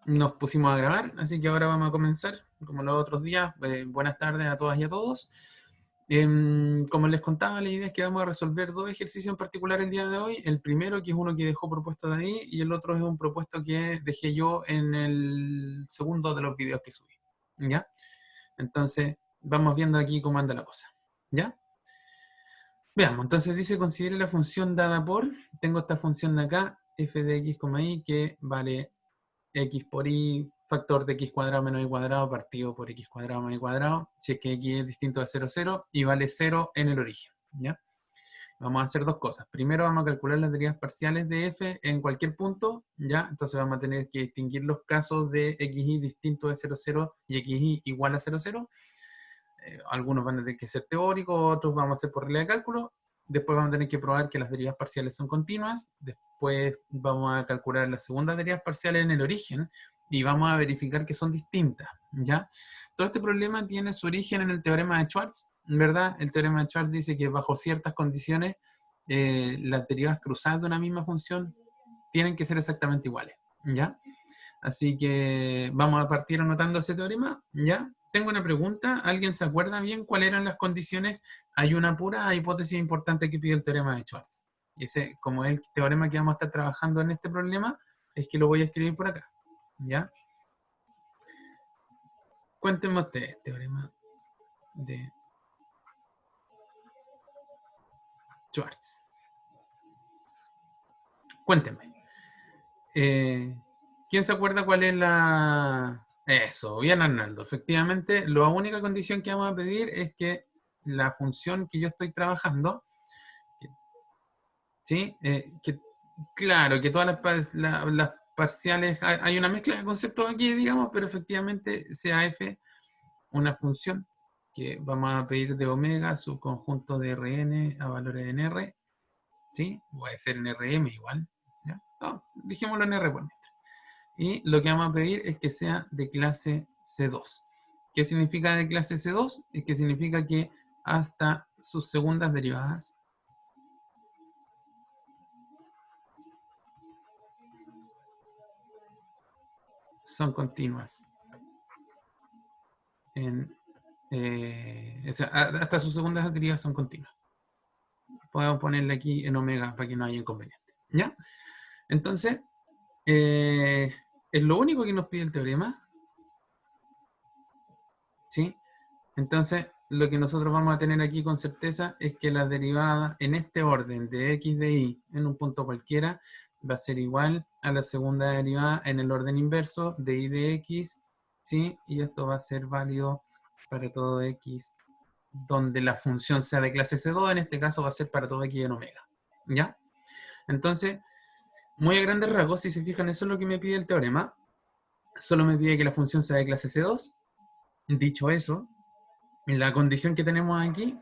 nos pusimos a grabar, así que ahora vamos a comenzar, como los otros días. Buenas tardes a todas y a todos. Como les contaba, la idea es que vamos a resolver dos ejercicios en particular el día de hoy. El primero, que es uno que dejó propuesto de ahí, y el otro es un propuesto que dejé yo en el segundo de los videos que subí. ¿Ya? Entonces, vamos viendo aquí cómo anda la cosa. ¿Ya? Veamos, entonces dice, considere la función dada por, tengo esta función de acá, f de x, y, que vale x por y, factor de x cuadrado menos y cuadrado partido por x cuadrado más y cuadrado, si es que x es distinto de 0, 0, y vale 0 en el origen, ¿ya? Vamos a hacer dos cosas. Primero vamos a calcular las derivas parciales de f en cualquier punto, ¿ya? Entonces vamos a tener que distinguir los casos de xy distinto de 0, 0 y xy igual a 0, 0. Algunos van a tener que ser teóricos, otros vamos a hacer por regla de cálculo. Después vamos a tener que probar que las derivas parciales son continuas. Después vamos a calcular las segundas derivas parciales en el origen y vamos a verificar que son distintas, ¿ya? Todo este problema tiene su origen en el teorema de Schwarz, ¿verdad? El teorema de Schwarz dice que bajo ciertas condiciones las derivas cruzadas de una misma función tienen que ser exactamente iguales, ¿ya? Así que vamos a partir anotando ese teorema, ¿ya? Tengo una pregunta. ¿Alguien se acuerda bien cuáles eran las condiciones? Hay una pura hipótesis importante que pide el teorema de Schwarz. Y ese, como es el teorema que vamos a estar trabajando en este problema, es que lo voy a escribir por acá, ¿ya? Cuéntenme ustedes, teorema de Schwarz. Cuéntenme. ¿Quién se acuerda cuál es la...? Eso, bien Arnaldo. Efectivamente, la única condición que vamos a pedir es que la función que yo estoy trabajando, ¿sí? Claro, que todas las parciales, hay una mezcla de conceptos aquí, digamos, pero efectivamente sea f una función que vamos a pedir de omega, su conjunto de Rn a valores en R, ¿sí? Puede ser en Rm igual, ¿ya? No, dijémoslo en R por mientras. Y lo que vamos a pedir es que sea de clase C2. ¿Qué significa de clase C2? Es que significa que hasta sus segundas derivadas son continuas. O sea, hasta sus segundas derivadas son continuas. Podemos ponerle aquí en omega para que no haya inconveniente, ¿ya? Entonces, es lo único que nos pide el teorema, ¿sí? Entonces, lo que nosotros vamos a tener aquí con certeza es que la derivada en este orden de x de y en un punto cualquiera va a ser igual a la segunda derivada en el orden inverso de y de x, ¿sí? Y esto va a ser válido para todo x donde la función sea de clase C2, en este caso va a ser para todo x en omega, ¿ya? Entonces, muy a grandes rasgos, si se fijan, eso es lo que me pide el teorema. Solo me pide que la función sea de clase C2. Dicho eso, la condición que tenemos aquí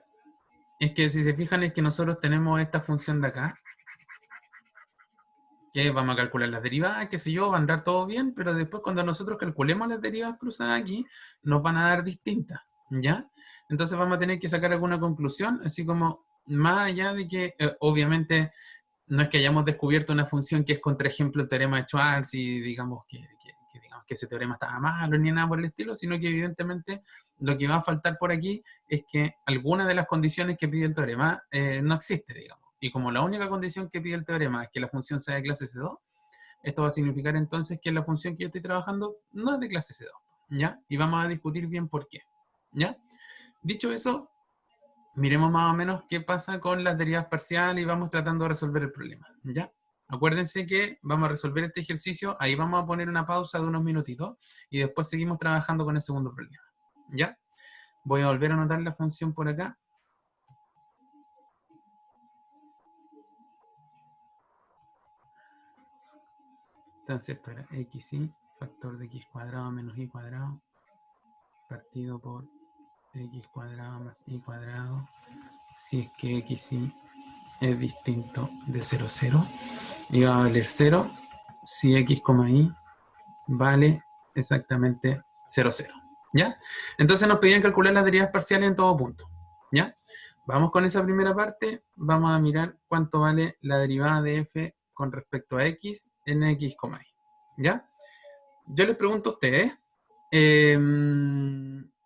es que, si se fijan, es que nosotros tenemos esta función de acá, que vamos a calcular las derivadas, qué sé yo, va a andar todo bien, pero después cuando nosotros calculemos las derivas cruzadas aquí, nos van a dar distintas, ¿ya? Entonces vamos a tener que sacar alguna conclusión, así como, más allá de que, obviamente, no es que hayamos descubierto una función que es contra ejemplo el teorema de Schwarz y digamos digamos que ese teorema estaba malo ni nada por el estilo, sino que evidentemente lo que va a faltar por aquí es que alguna de las condiciones que pide el teorema no existe, digamos. Y como la única condición que pide el teorema es que la función sea de clase C2, esto va a significar entonces que la función que yo estoy trabajando no es de clase C2, ¿ya? Y vamos a discutir bien por qué, ¿ya? Dicho eso, miremos más o menos qué pasa con las derivas parciales y vamos tratando de resolver el problema, ¿ya? Acuérdense que vamos a resolver este ejercicio, ahí vamos a poner una pausa de unos minutitos y después seguimos trabajando con el segundo problema, ¿ya? Voy a volver a anotar la función por acá. Entonces esto era xy, factor de x cuadrado menos y cuadrado, partido por x cuadrado más y cuadrado, si es que xy es distinto de 0, 0, y va a valer 0 si x, y vale exactamente 0, 0, ¿ya? Entonces nos pedían calcular las derivas parciales en todo punto, ¿ya? Vamos con esa primera parte, vamos a mirar cuánto vale la derivada de f con respecto a x en x, y, ¿ya? yo les pregunto a ustedes,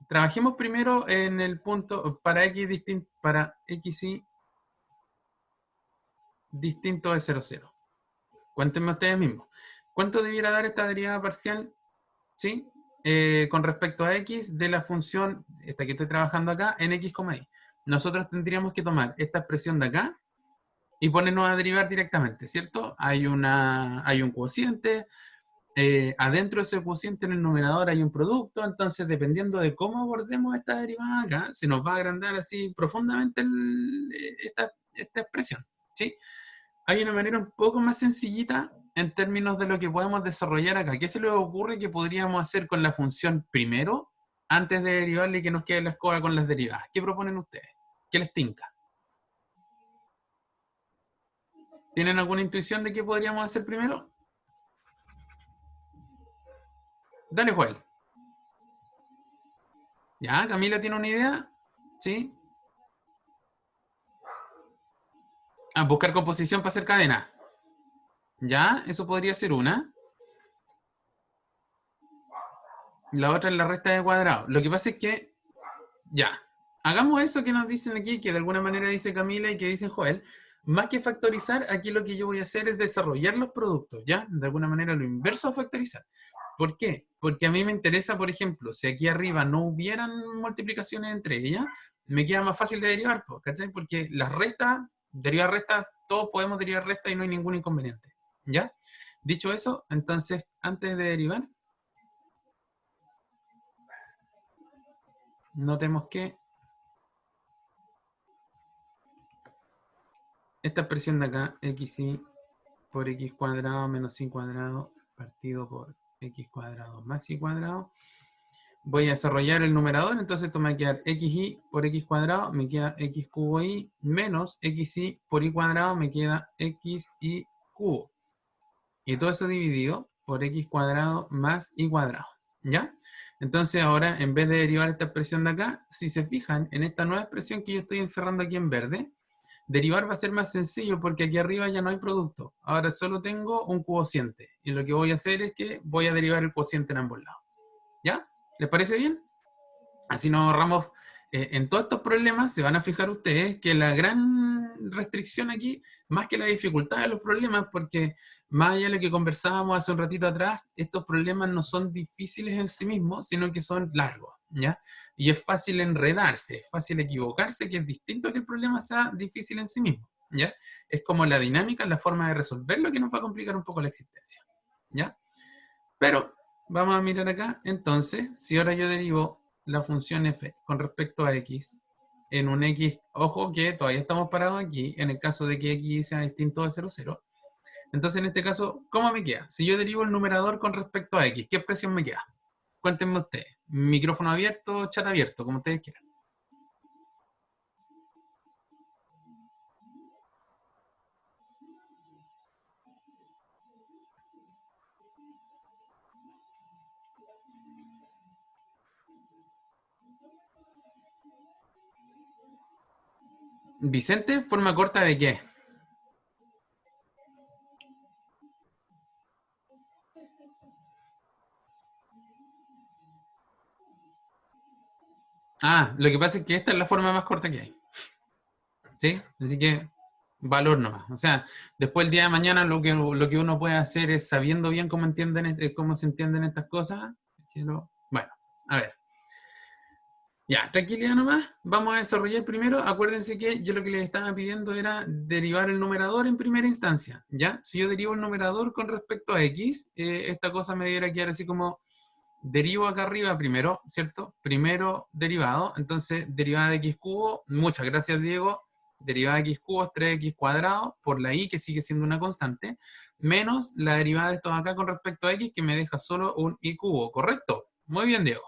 trabajemos primero en el punto para x y distinto de 0, 0. Cuéntenme ustedes mismos. ¿Cuánto debiera dar esta derivada parcial? ¿Sí? Con respecto a x de la función, esta que estoy trabajando acá, en x, y. Nosotros tendríamos que tomar esta expresión de acá y ponernos a derivar directamente, ¿cierto? Hay un cociente, adentro de ese cociente en el numerador hay un producto, entonces dependiendo de cómo abordemos esta derivada acá, se nos va a agrandar así profundamente esta expresión, ¿sí? Hay una manera un poco más sencillita en términos de lo que podemos desarrollar acá. ¿Qué se les ocurre que podríamos hacer con la función primero antes de derivarle y que nos quede la escoba con las derivadas? ¿Qué proponen ustedes? ¿Qué les tinca? ¿Tienen alguna intuición de qué podríamos hacer primero? Dale, Joel. ¿Ya? ¿Camila tiene una idea? ¿Sí? Ah, buscar composición para hacer cadena. ¿Ya? Eso podría ser una. La otra es la resta de cuadrado. Lo que pasa es que, ya, hagamos eso que nos dicen aquí, que de alguna manera dice Camila y que dice Joel. Más que factorizar, aquí lo que yo voy a hacer es desarrollar los productos, ¿ya? De alguna manera lo inverso a factorizar. ¿Por qué? Porque a mí me interesa, por ejemplo, si aquí arriba no hubieran multiplicaciones entre ellas, me queda más fácil de derivar, ¿cachai? Porque las restas, derivar restas, todos podemos derivar restas y no hay ningún inconveniente, ¿ya? Dicho eso, entonces, antes de derivar, notemos que esta expresión de acá, xy por x cuadrado menos y cuadrado partido por x cuadrado más y cuadrado, voy a desarrollar el numerador, entonces esto me va a quedar xy por x cuadrado, me queda x cubo y menos xy por y cuadrado, me queda xy cubo. Y todo eso dividido por x cuadrado más y cuadrado, ¿ya? Entonces ahora, en vez de derivar esta expresión de acá, si se fijan en esta nueva expresión que yo estoy encerrando aquí en verde, derivar va a ser más sencillo porque aquí arriba ya no hay producto. Ahora solo tengo un cociente. Y lo que voy a hacer es que voy a derivar el cociente en ambos lados. ¿Ya? ¿Les parece bien? Así nos ahorramos. En todos estos problemas se van a fijar ustedes que la gran restricción aquí, más que la dificultad de los problemas, porque más allá de lo que conversábamos hace un ratito atrás, estos problemas no son difíciles en sí mismos, sino que son largos, ¿ya? Y es fácil enredarse, es fácil equivocarse, que es distinto a que el problema sea difícil en sí mismo, ¿ya? Es como la dinámica, la forma de resolverlo que nos va a complicar un poco la existencia, ¿ya? Pero vamos a mirar acá, entonces, si ahora yo derivo la función f con respecto a x en un x, ojo que todavía estamos parados aquí, en el caso de que x sea distinto de 0, 0. Entonces, en este caso, ¿cómo me queda? Si yo derivo el numerador con respecto a x, ¿qué expresión me queda? Cuéntenme ustedes. Micrófono abierto, chat abierto, como ustedes quieran. Vicente, ¿forma corta de qué? Ah, lo que pasa es que esta es la forma más corta que hay. ¿Sí? Así que valor nomás. O sea, después el día de mañana lo que uno puede hacer es sabiendo bien cómo se entienden estas cosas. Bueno, a ver. Ya, tranquilidad nomás. Vamos a desarrollar primero. Acuérdense que yo lo que les estaba pidiendo era derivar el numerador en primera instancia. ¿Ya? Si yo derivo el numerador con respecto a x, esta cosa me debiera quedar así como derivo acá arriba primero, ¿cierto? Primero derivado, entonces derivada de x cubo, muchas gracias Diego, derivada de x cubo es 3x cuadrado por la y que sigue siendo una constante, menos la derivada de esto de acá con respecto a x que me deja solo un y cubo, ¿correcto? Muy bien Diego.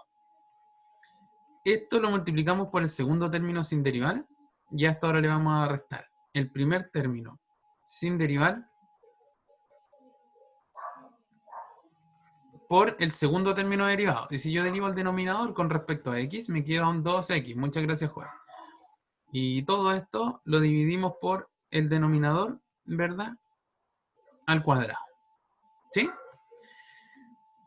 Esto lo multiplicamos por el segundo término sin derivar y hasta ahora le vamos a restar el primer término sin derivar por el segundo término derivado. Y si yo derivo el denominador con respecto a x, me queda un 2x. Muchas gracias, Juan. Y todo esto lo dividimos por el denominador, ¿verdad? Al cuadrado. ¿Sí?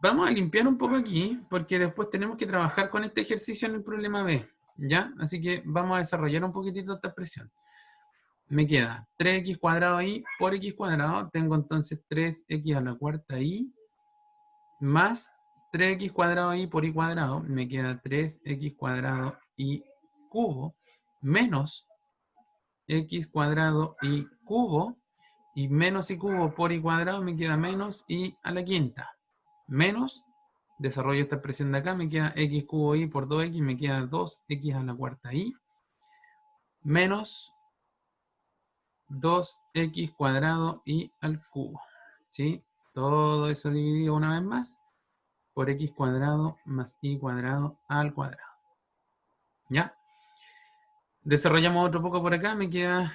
Vamos a limpiar un poco aquí, porque después tenemos que trabajar con este ejercicio en el problema B, ¿ya? Así que vamos a desarrollar un poquitito esta expresión. Me queda 3x cuadrado y por x cuadrado, tengo entonces 3x a la cuarta y más 3x cuadrado y por y cuadrado, me queda 3x cuadrado y cubo, menos x cuadrado y cubo, y menos y cubo por y cuadrado me queda menos y a la quinta, menos, desarrollo esta expresión de acá, me queda x cubo y por 2x, me queda 2x a la cuarta y, menos 2x cuadrado y al cubo, ¿sí? Todo eso dividido una vez más por x cuadrado más y cuadrado al cuadrado, ¿ya? Desarrollamos otro poco por acá, me queda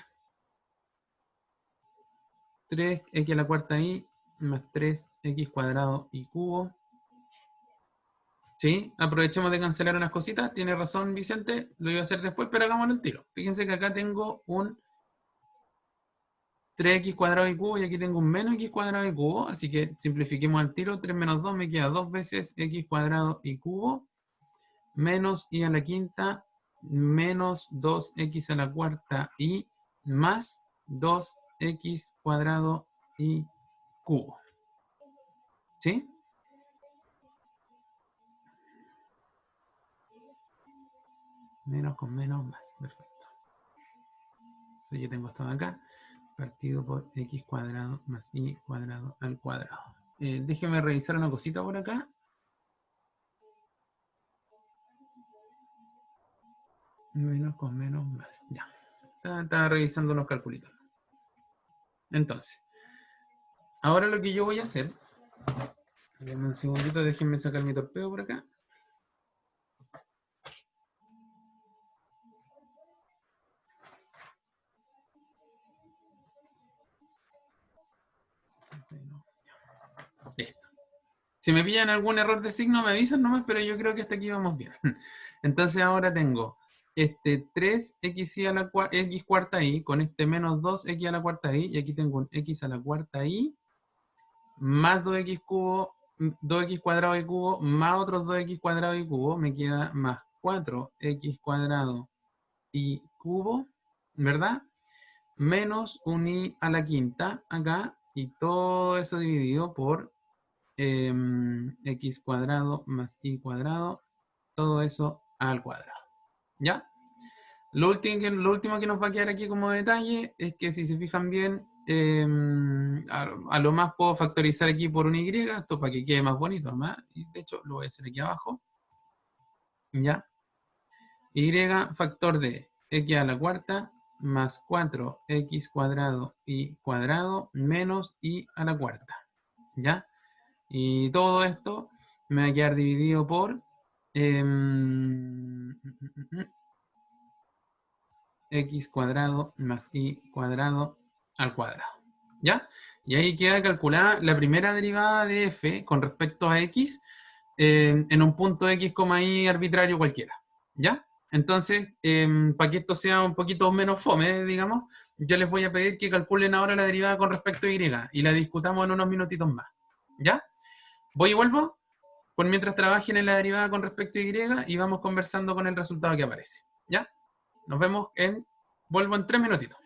3x a la cuarta y más 3x cuadrado y cubo. ¿Sí? Aprovechemos de cancelar unas cositas. Tiene razón Vicente, lo iba a hacer después, pero hagámoslo al tiro. Fíjense que acá tengo un 3x cuadrado y cubo y aquí tengo un menos x cuadrado y cubo. Así que simplifiquemos al tiro. 3 menos 2 me queda 2 veces x cuadrado y cubo. Menos y a la quinta menos 2x a la cuarta y más 2x cuadrado y cubo. ¿Sí? Menos con menos más. Perfecto. Entonces yo tengo esto de acá, partido por x cuadrado más y cuadrado al cuadrado. Déjeme revisar una cosita por acá. Menos con menos más. Ya. Estaba revisando los calculitos. Entonces, ahora lo que yo voy a hacer. Denme un segundito, déjenme sacar mi torpedo por acá. Listo. Si me pillan algún error de signo me avisan nomás, pero yo creo que hasta aquí vamos bien. Entonces ahora tengo este 3x a la x cuarta y con este menos 2x a la cuarta y aquí tengo un x a la cuarta y más 2x cubo, 2x cuadrado y cubo, más otros 2x cuadrado y cubo, me queda más 4x cuadrado y cubo, ¿verdad? Menos un y a la quinta acá, y todo eso dividido por x cuadrado más y cuadrado, todo eso al cuadrado, ¿ya? Lo último que nos va a quedar aquí como detalle es que si se fijan bien, a lo más puedo factorizar aquí por un y, esto para que quede más bonito nomás, y de hecho lo voy a hacer aquí abajo, ¿ya? Y factor de x a la cuarta más 4x cuadrado y cuadrado menos y a la cuarta, ¿ya? Y todo esto me va a quedar dividido por x cuadrado más y cuadrado al cuadrado, ¿ya? Y ahí queda calculada la primera derivada de f con respecto a x en un punto x, y arbitrario cualquiera, ¿ya? Entonces, para que esto sea un poquito menos fome, digamos, yo les voy a pedir que calculen ahora la derivada con respecto a y y la discutamos en unos minutitos más, ¿ya? Voy y vuelvo, por mientras trabajen en la derivada con respecto a y y vamos conversando con el resultado que aparece, ¿ya? Nos vemos en... Vuelvo en 3 minutitos.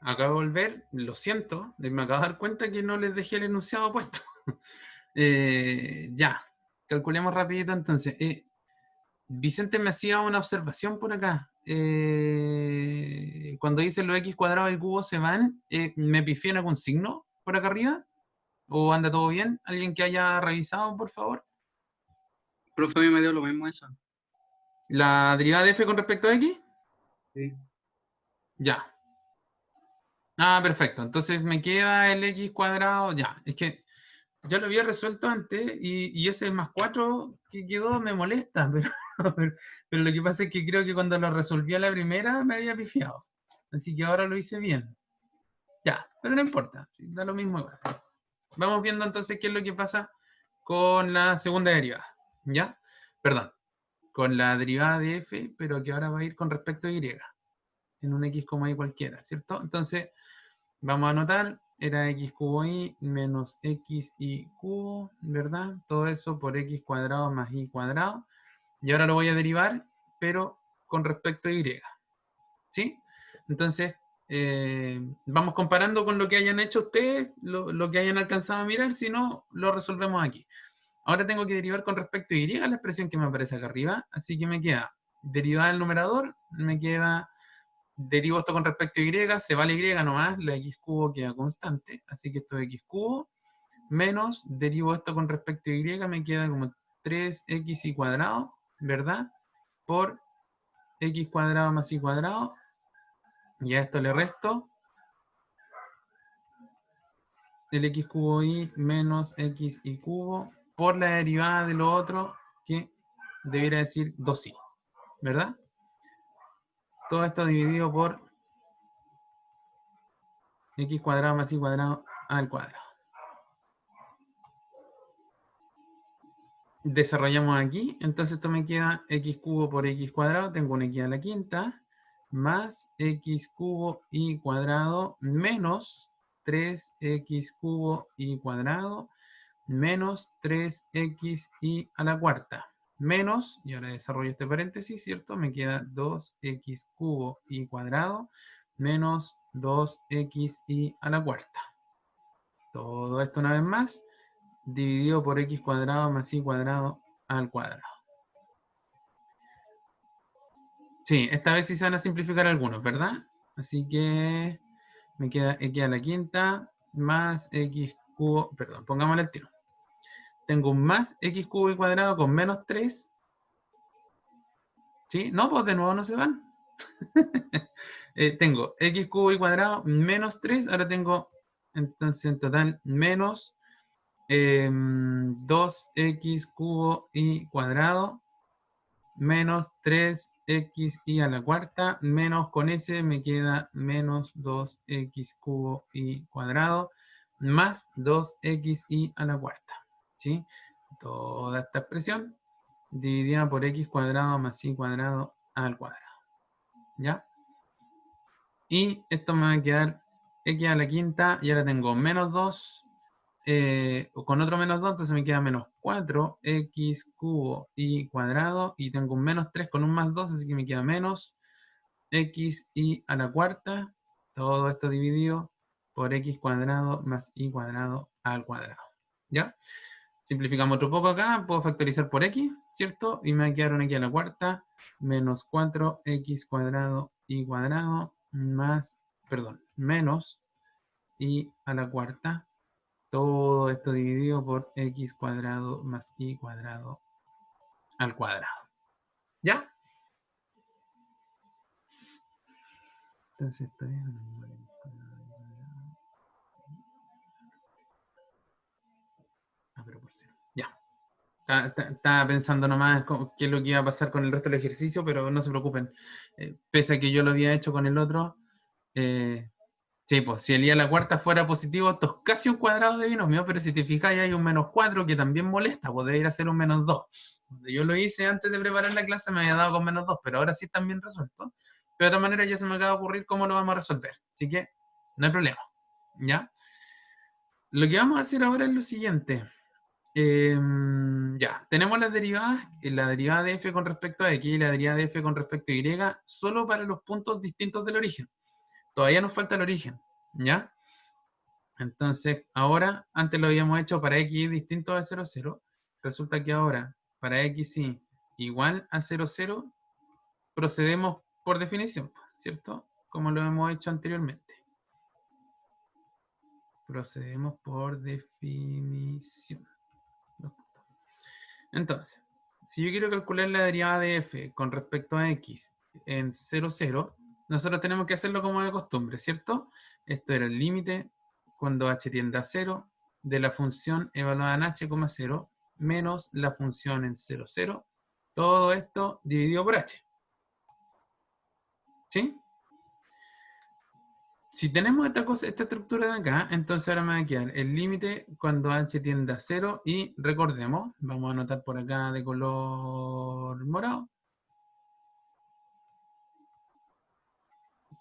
acabo de volver, lo siento, me acabo de dar cuenta que no les dejé el enunciado puesto. Ya, calculemos rapidito entonces. Vicente me hacía una observación por acá. Cuando dice los x cuadrados y cubos se van, ¿me pifié en algún signo por acá arriba? ¿O anda todo bien? ¿Alguien que haya revisado, por favor? Profe, a mí me dio lo mismo eso. ¿La derivada de f con respecto a x? Sí. Ya. Ah, perfecto. Entonces me queda el x cuadrado. Ya, es que ya lo había resuelto antes y ese más 4 que quedó me molesta, pero lo que pasa es que creo que cuando lo resolví a la primera me había pifiado. Así que ahora lo hice bien. Ya, pero no importa, da lo mismo igual. Vamos viendo entonces qué es lo que pasa con la segunda derivada. ¿Ya? Perdón, con la derivada de f, pero que ahora va a ir con respecto a y, en un x, y cualquiera, ¿cierto? Entonces, vamos a anotar, era x cubo y menos x y cubo, ¿verdad? Todo eso por x cuadrado más y cuadrado. Y ahora lo voy a derivar, pero con respecto a y. ¿Sí? Entonces, vamos comparando con lo que hayan hecho ustedes, lo que hayan alcanzado a mirar, si no, lo resolvemos aquí. Ahora tengo que derivar con respecto a y la expresión que me aparece acá arriba, así que me queda derivada del numerador, me queda derivo esto con respecto a y, se va la y nomás, la x cubo queda constante, así que esto es x cubo, menos derivo esto con respecto a y, me queda como 3x y cuadrado, ¿verdad? Por x cuadrado más y cuadrado, y a esto le resto el x cubo y menos x y cubo por la derivada de lo otro que debería decir 2y, ¿verdad? Todo esto dividido por x cuadrado más y cuadrado al cuadrado. Desarrollamos aquí, entonces esto me queda x cubo por x cuadrado, tengo una x a la quinta, más x cubo y cuadrado menos 3x cubo y cuadrado menos 3x y a la cuarta, menos, y ahora desarrollo este paréntesis, ¿cierto? Me queda 2x cubo y cuadrado menos 2x y a la cuarta. Todo esto una vez más, dividido por x cuadrado más y cuadrado al cuadrado. Sí, esta vez sí se van a simplificar algunos, ¿verdad? Así que me queda x a la quinta más x cubo, perdón, pongámosle el tiro. Tengo un más x cubo y cuadrado con menos 3. ¿Sí? No, pues de nuevo no se van. Tengo x cubo y cuadrado menos 3. Ahora tengo, entonces en total, menos 2x cubo y cuadrado menos 3x y a la cuarta, menos con ese me queda menos 2x cubo y cuadrado, más 2x y a la cuarta. ¿Sí? Toda esta expresión dividida por x cuadrado más y cuadrado al cuadrado. ¿Ya? Y esto me va a quedar x a la quinta, y ahora tengo menos 2, con otro menos 2, entonces me queda menos 4x cubo y cuadrado, y tengo un menos 3 con un más 2, así que me queda menos x y a la cuarta, todo esto dividido por x cuadrado más y cuadrado al cuadrado. ¿Ya? Simplificamos otro poco acá, puedo factorizar por x, ¿cierto? Y me va a quedar un x a la cuarta menos 4x cuadrado y cuadrado más, perdón, menos y a la cuarta. Todo esto dividido por x cuadrado más y cuadrado al cuadrado. ¿Ya? Entonces esto es... Ah, pero por cero. Ya. Estaba pensando nomás qué es lo que iba a pasar con el resto del ejercicio, pero no se preocupen. Pese a que yo lo había hecho con el otro, sí, pues si el i a la cuarta fuera positivo, esto es casi un cuadrado de binomio, pero si te fijáis hay un menos 4 que también molesta, podría ir a ser un menos 2. Yo lo hice antes de preparar la clase, me había dado con menos 2, pero ahora sí están bien resueltos. Pero de todas maneras ya se me acaba de ocurrir cómo lo vamos a resolver. Así que no hay problema. ¿Ya? Lo que vamos a hacer ahora es lo siguiente. Ya, tenemos las derivadas, la derivada de f con respecto a x y la derivada de f con respecto a y, solo para los puntos distintos del origen. Todavía nos falta el origen, ¿ya? Entonces, ahora, antes lo habíamos hecho para x distinto a 0, 0. Resulta que ahora, para x igual a 0, 0, procedemos por definición, ¿cierto? Como lo hemos hecho anteriormente. Procedemos por definición. Entonces, si yo quiero calcular la derivada de f con respecto a x en 0, 0, nosotros tenemos que hacerlo como de costumbre, ¿cierto? Esto era el límite cuando h tiende a 0 de la función evaluada en h, 0 menos la función en 0, 0. Todo esto dividido por h. ¿Sí? Si tenemos esta estructura de acá, entonces ahora me va a quedar el límite cuando h tiende a 0 y recordemos, vamos a anotar por acá de color morado,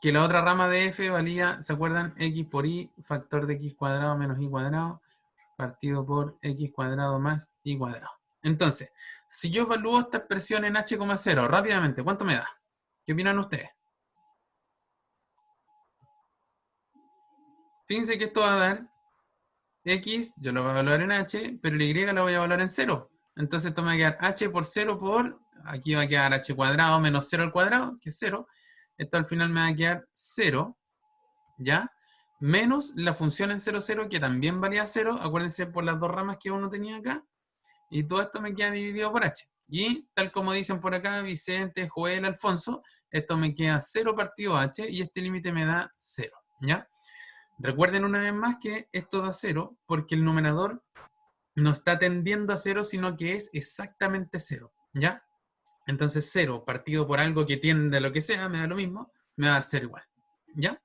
que la otra rama de f valía, ¿se acuerdan? X por y, factor de x cuadrado menos y cuadrado, partido por x cuadrado más y cuadrado. Entonces, si yo evalúo esta expresión en h, 0 rápidamente, ¿cuánto me da? ¿Qué opinan ustedes? Fíjense que esto va a dar x, yo lo voy a evaluar en h, pero el y lo voy a evaluar en 0. Entonces esto me va a quedar h por 0 por, aquí va a quedar h cuadrado menos 0 al cuadrado, que es 0. Esto al final me va a quedar 0, ¿ya? Menos la función en 0, 0, que también valía 0. Acuérdense por las dos ramas que uno tenía acá. Y todo esto me queda dividido por h. Y tal como dicen por acá Vicente, Joel, Alfonso, esto me queda 0 partido h y este límite me da 0, ¿ya? Recuerden una vez más que esto da 0 porque el numerador no está tendiendo a 0, sino que es exactamente 0, ¿ya? Entonces 0 partido por algo que tiende a lo que sea, me da lo mismo, me va a dar 0 igual, ¿ya?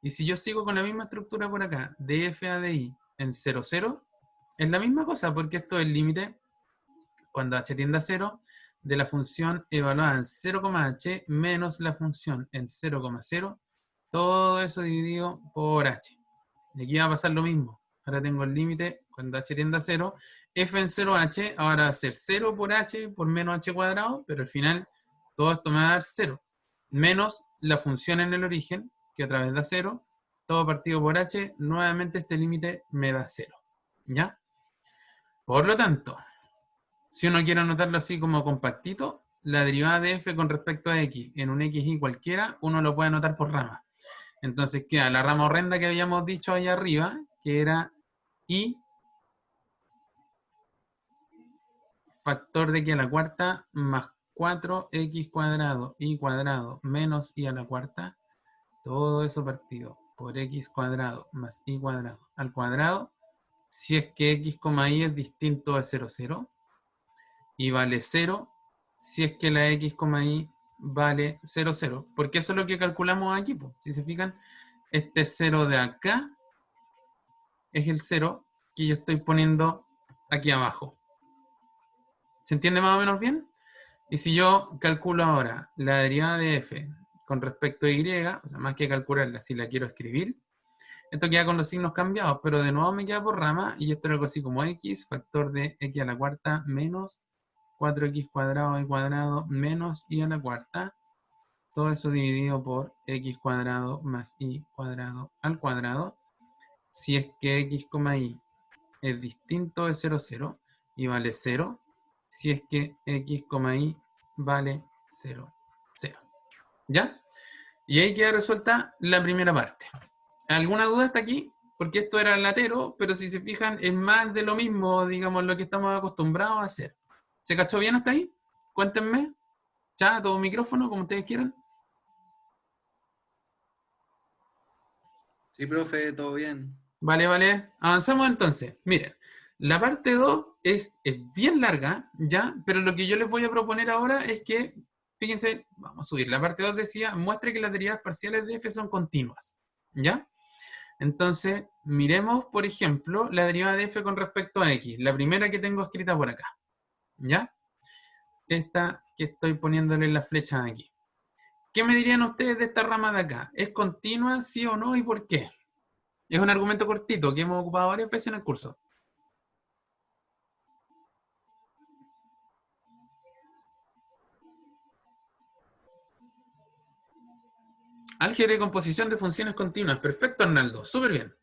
Y si yo sigo con la misma estructura por acá, de f a de i en 0, 0, es la misma cosa porque esto es el límite cuando h tiende a 0 de la función evaluada en 0, h menos la función en 0, 0, todo eso dividido por h. Y aquí va a pasar lo mismo. Ahora tengo el límite cuando h tiende a 0. F en 0h ahora va a ser 0 por h por menos h cuadrado, pero al final todo esto me va a dar 0. Menos la función en el origen, que otra vez da 0. Todo partido por h, nuevamente este límite me da 0. ¿Ya? Por lo tanto, si uno quiere anotarlo así como compactito, la derivada de f con respecto a x en un xy cualquiera, uno lo puede anotar por rama. Entonces queda la rama horrenda que habíamos dicho ahí arriba, que era y factor de que a la cuarta más 4x cuadrado y cuadrado menos y a la cuarta, todo eso partido por x cuadrado más y cuadrado al cuadrado, si es que x, y es distinto a 0, 0, y vale 0 si es que la x, y vale 0, 0, porque eso es lo que calculamos aquí, pues. Si se fijan, este 0 de acá es el 0 que yo estoy poniendo aquí abajo. ¿Se entiende más o menos bien? Y si yo calculo ahora la derivada de f con respecto a y, o sea, más que calcularla, si la quiero escribir, esto queda con los signos cambiados, pero de nuevo me queda por rama, y esto es algo así como x, factor de x a la cuarta menos 4x cuadrado y cuadrado menos y a la cuarta, todo eso dividido por x cuadrado más y cuadrado al cuadrado, si es que x, y es distinto de 0, 0 y vale 0, si es que x, y vale 0, 0. ¿Ya? Y ahí queda resuelta la primera parte. ¿Alguna duda hasta aquí? Porque esto era latero, pero si se fijan es más de lo mismo, digamos, lo que estamos acostumbrados a hacer. ¿Se cachó bien hasta ahí? Cuéntenme. Chat o micrófono, como ustedes quieran. Sí, profe, todo bien. Vale, vale. Avanzamos entonces. Miren, la parte 2 es bien larga, ¿ya? Pero lo que yo les voy a proponer ahora es que, fíjense, vamos a subir. La parte 2 decía, muestre que las derivadas parciales de f son continuas, ¿ya? Entonces, miremos, por ejemplo, la derivada de f con respecto a x. La primera que tengo escrita por acá, ¿ya? Esta que estoy poniéndole la flecha aquí. ¿Qué me dirían ustedes de esta rama de acá? ¿Es continua, sí o no, y por qué? Es un argumento cortito que hemos ocupado varias veces en el curso. Álgebra y composición de funciones continuas. Perfecto, Arnaldo. Súper bien.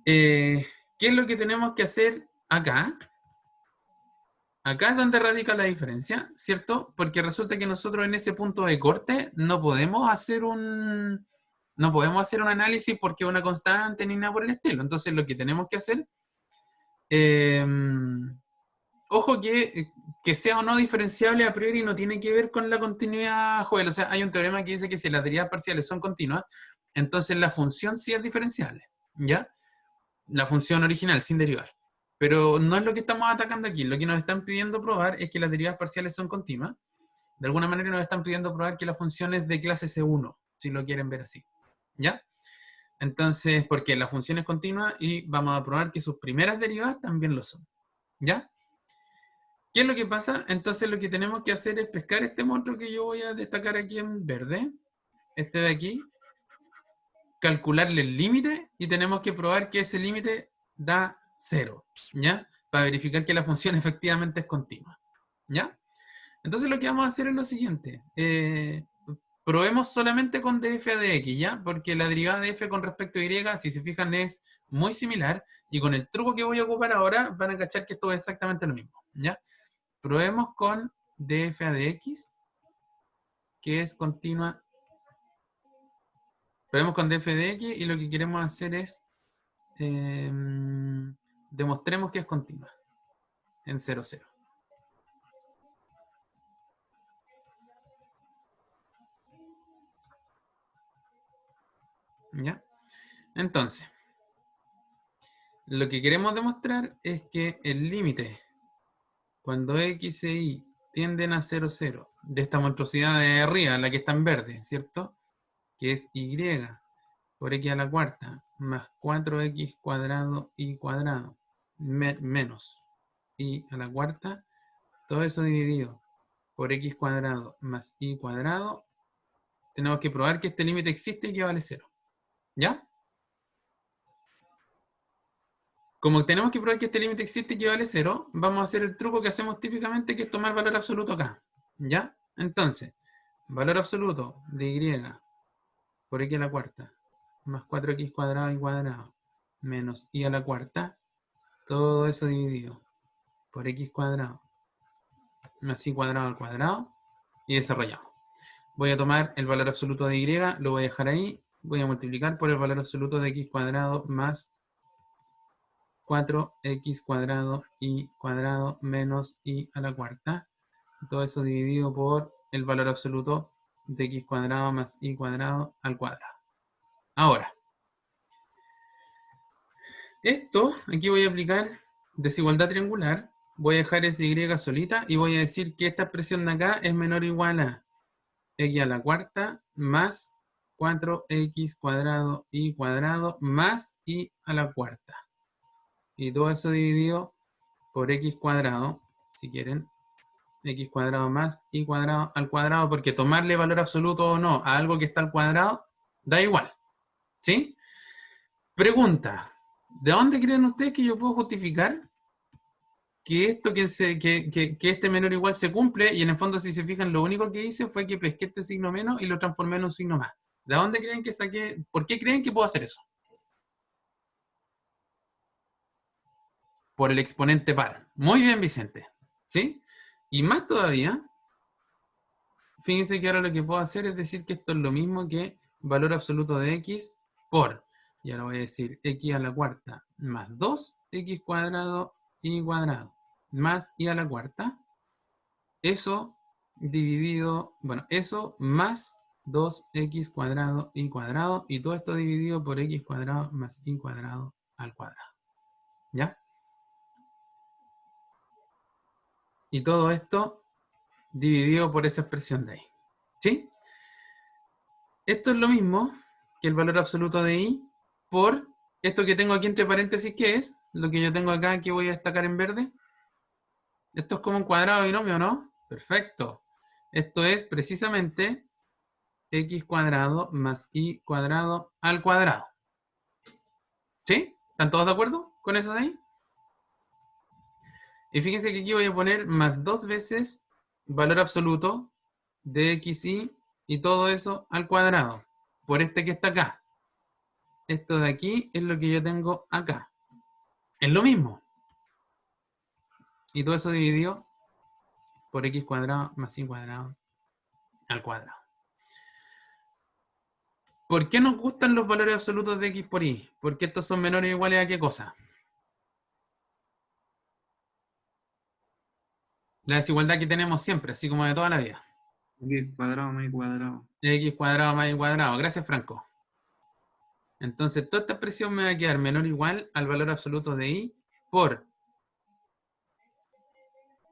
¿Qué es lo que tenemos que hacer acá? Acá es donde radica la diferencia, ¿cierto? Porque resulta que nosotros en ese punto de corte no podemos hacer un análisis porque es una constante ni nada por el estilo. Entonces lo que tenemos que hacer, ojo que sea o no diferenciable a priori no tiene que ver con la continuidad, Joel. O sea, hay un teorema que dice que si las derivas parciales son continuas, entonces la función sí es diferenciable, ¿ya? La función original, sin derivar. Pero no es lo que estamos atacando aquí. Lo que nos están pidiendo probar es que las derivas parciales son continuas. De alguna manera nos están pidiendo probar que la función es de clase C1, si lo quieren ver así. ¿Ya? Entonces, porque la función es continua y vamos a probar que sus primeras derivadas también lo son. ¿Ya? ¿Qué es lo que pasa? Entonces lo que tenemos que hacer es pescar este monstruo que yo voy a destacar aquí en verde. Este de aquí. Calcularle el límite y tenemos que probar que ese límite da 0, ¿ya? Para verificar que la función efectivamente es continua, ¿ya? Entonces lo que vamos a hacer es lo siguiente. Probemos solamente con df de x, ¿ya? Porque la derivada de f con respecto a y, si se fijan, es muy similar. Y con el truco que voy a ocupar ahora, van a cachar que esto es exactamente lo mismo, ¿ya? Probemos con df de x, que es continua. Probemos con df de x y lo que queremos hacer es demostremos que es continua en 0, 0. ¿Ya? Entonces, lo que queremos demostrar es que el límite, cuando x e y tienden a 0, 0, de esta monstruosidad de arriba, la que está en verde, ¿cierto? Que es y por x a la cuarta más 4x cuadrado y cuadrado menos y a la cuarta, todo eso dividido por x cuadrado más y cuadrado, tenemos que probar que este límite existe y que vale 0. ¿Ya? Como tenemos que probar que este límite existe y que vale 0, vamos a hacer el truco que hacemos típicamente, que es tomar valor absoluto acá. ¿Ya? Entonces, valor absoluto de y por x a la cuarta más 4x cuadrado y cuadrado menos y a la cuarta, todo eso dividido por x cuadrado más y cuadrado al cuadrado, y desarrollamos. Voy a tomar el valor absoluto de y, lo voy a dejar ahí, voy a multiplicar por el valor absoluto de x cuadrado más 4x cuadrado y cuadrado menos y a la cuarta. Todo eso dividido por el valor absoluto de x cuadrado más y cuadrado al cuadrado. Ahora, esto, aquí voy a aplicar desigualdad triangular. Voy a dejar ese y solita y voy a decir que esta expresión de acá es menor o igual a x a la cuarta más 4x cuadrado y cuadrado más y a la cuarta. Y todo eso dividido por x cuadrado, si quieren, x cuadrado más y cuadrado al cuadrado, porque tomarle valor absoluto o no a algo que está al cuadrado, da igual. ¿Sí? Pregunta, ¿de dónde creen ustedes que yo puedo justificar que esto que este menor o igual se cumple? Y en el fondo, si se fijan, lo único que hice fue que pesqué este signo menos y lo transformé en un signo más. ¿De dónde creen que saqué? ¿Por qué creen que puedo hacer eso? Por el exponente par. Muy bien, Vicente. ¿Sí? Y más todavía, fíjense que ahora lo que puedo hacer es decir que esto es lo mismo que valor absoluto de x por, y ahora voy a decir x a la cuarta más 2x cuadrado y cuadrado más y a la cuarta, eso dividido, bueno, eso más 2x cuadrado y todo esto dividido por x cuadrado más y cuadrado al cuadrado. ¿Ya? Y todo esto dividido por esa expresión de ahí. ¿Sí? Esto es lo mismo que el valor absoluto de y por esto que tengo aquí entre paréntesis, que es lo que yo tengo acá que voy a destacar en verde. Esto es como un cuadrado binomio, ¿no? Perfecto. Esto es precisamente x cuadrado más y cuadrado al cuadrado. ¿Sí? ¿Están todos de acuerdo con eso de ahí? Y fíjense que aquí voy a poner más 2 veces valor absoluto de xy y todo eso al cuadrado. por este que está acá. Esto de aquí es lo que yo tengo acá. Es lo mismo. Y todo eso dividido por x cuadrado más y cuadrado al cuadrado. ¿Por qué nos gustan los valores absolutos de x por y? Porque estos son menores o iguales a qué cosa. La desigualdad que tenemos siempre, así como de toda la vida. X cuadrado más Y cuadrado. X cuadrado más y cuadrado. Gracias, Franco. Entonces, toda esta expresión me va a quedar menor o igual al valor absoluto de y por...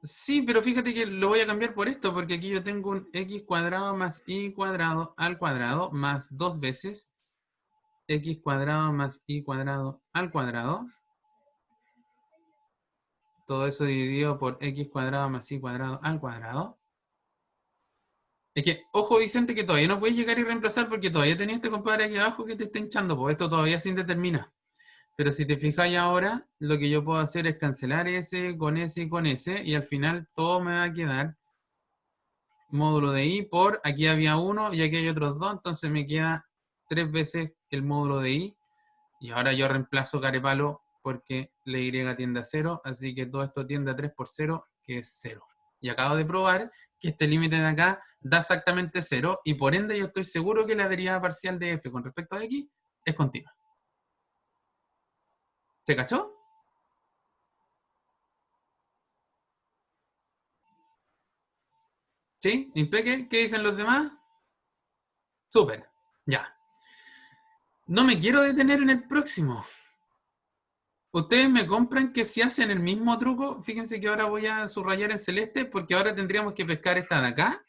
Sí, pero fíjate que lo voy a cambiar por esto, porque aquí yo tengo un x cuadrado más y cuadrado al cuadrado más 2 veces x cuadrado más y cuadrado al cuadrado. Todo eso dividido por x cuadrado más y cuadrado al cuadrado. Es que, ojo Vicente, que todavía no puedes llegar y reemplazar porque todavía tenía este compadre aquí abajo que te está hinchando, pues esto todavía se indetermina. Pero si te fijáis ahora, lo que yo puedo hacer es cancelar ese con ese y con ese, y al final todo me va a quedar módulo de i por, aquí había uno y aquí hay otros dos, entonces me queda 3 veces el módulo de i, y ahora yo reemplazo carepalo porque la y tiende a 0, así que todo esto tiende a 3 por 0, que es 0. Y acabo de probar que este límite de acá da exactamente 0, y por ende yo estoy seguro que la derivada parcial de f con respecto a x es continua. ¿Se cachó? ¿Sí? ¿Impeque? ¿Qué dicen los demás? Súper. Ya. No me quiero detener en el próximo. Ustedes me compran que si hacen el mismo truco, fíjense que ahora voy a subrayar en celeste porque ahora tendríamos que pescar esta de acá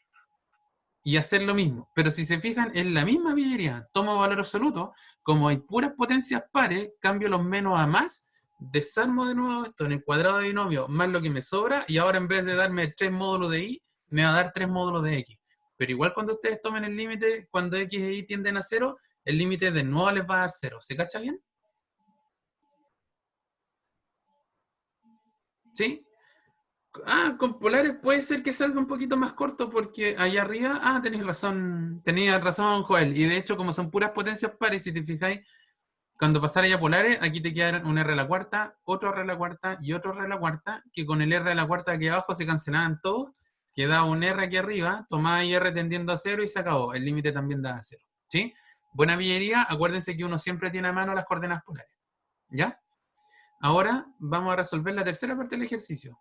y hacer lo mismo. Pero si se fijan, es la misma binaria. Tomo valor absoluto, como hay puras potencias pares, cambio los menos a más, desarmo de nuevo esto en el cuadrado de binomio más lo que me sobra, y ahora en vez de darme 3 módulos de y, me va a dar 3 módulos de x. Pero igual cuando ustedes tomen el límite, cuando x e y tienden a 0, el límite de nuevo les va a dar 0. ¿Se cacha bien? ¿Sí? Ah, con polares puede ser que salga un poquito más corto porque allá arriba, tenía razón Joel, y de hecho como son puras potencias pares, si te fijáis, cuando pasara ya polares, aquí te quedan un r a la cuarta, otro r a la cuarta y otro r a la cuarta, que con el r a la cuarta aquí abajo se cancelaban todos, queda un r aquí arriba, tomaba r tendiendo a 0 y se acabó, el límite también da a 0, ¿sí? Buena villería, acuérdense que uno siempre tiene a mano las coordenadas polares, ¿ya? Ahora vamos a resolver la tercera parte del ejercicio.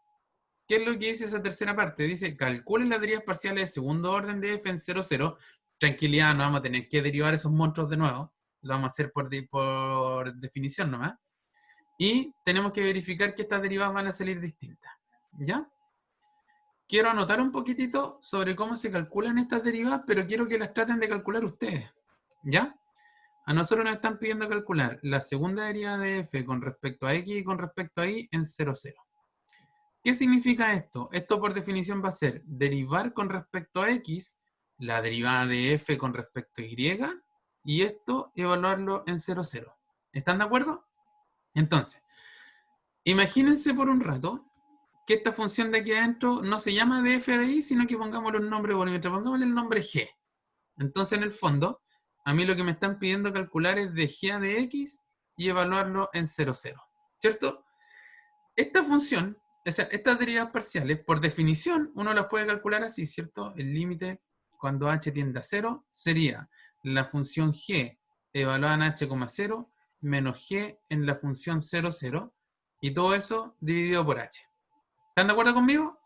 ¿Qué es lo que dice esa tercera parte? Dice, calculen las derivas parciales de segundo orden de f en 0, 0. Tranquilidad, no vamos a tener que derivar esos monstruos de nuevo. Lo vamos a hacer por definición nomás. Y tenemos que verificar que estas derivadas van a salir distintas. ¿Ya? Quiero anotar un poquitito sobre cómo se calculan estas derivadas, pero quiero que las traten de calcular ustedes. ¿Ya? A nosotros nos están pidiendo calcular la segunda derivada de f con respecto a x y con respecto a y en 0, 0. ¿Qué significa esto? Esto por definición va a ser derivar con respecto a x, la derivada de f con respecto a y, y esto evaluarlo en 0, 0. ¿Están de acuerdo? Entonces, imagínense por un rato que esta función de aquí adentro no se llama df de y, sino que pongámosle un nombre bonito, pongámosle el nombre g. Entonces, en el fondo, a mí lo que me están pidiendo calcular es de g a de x y evaluarlo en 0, 0. ¿Cierto? Esta función, o sea, estas derivadas parciales, por definición, uno las puede calcular así, ¿cierto? El límite cuando h tiende a 0 sería la función g evaluada en h, 0 menos g en la función 0, 0, y todo eso dividido por h. ¿Están de acuerdo conmigo?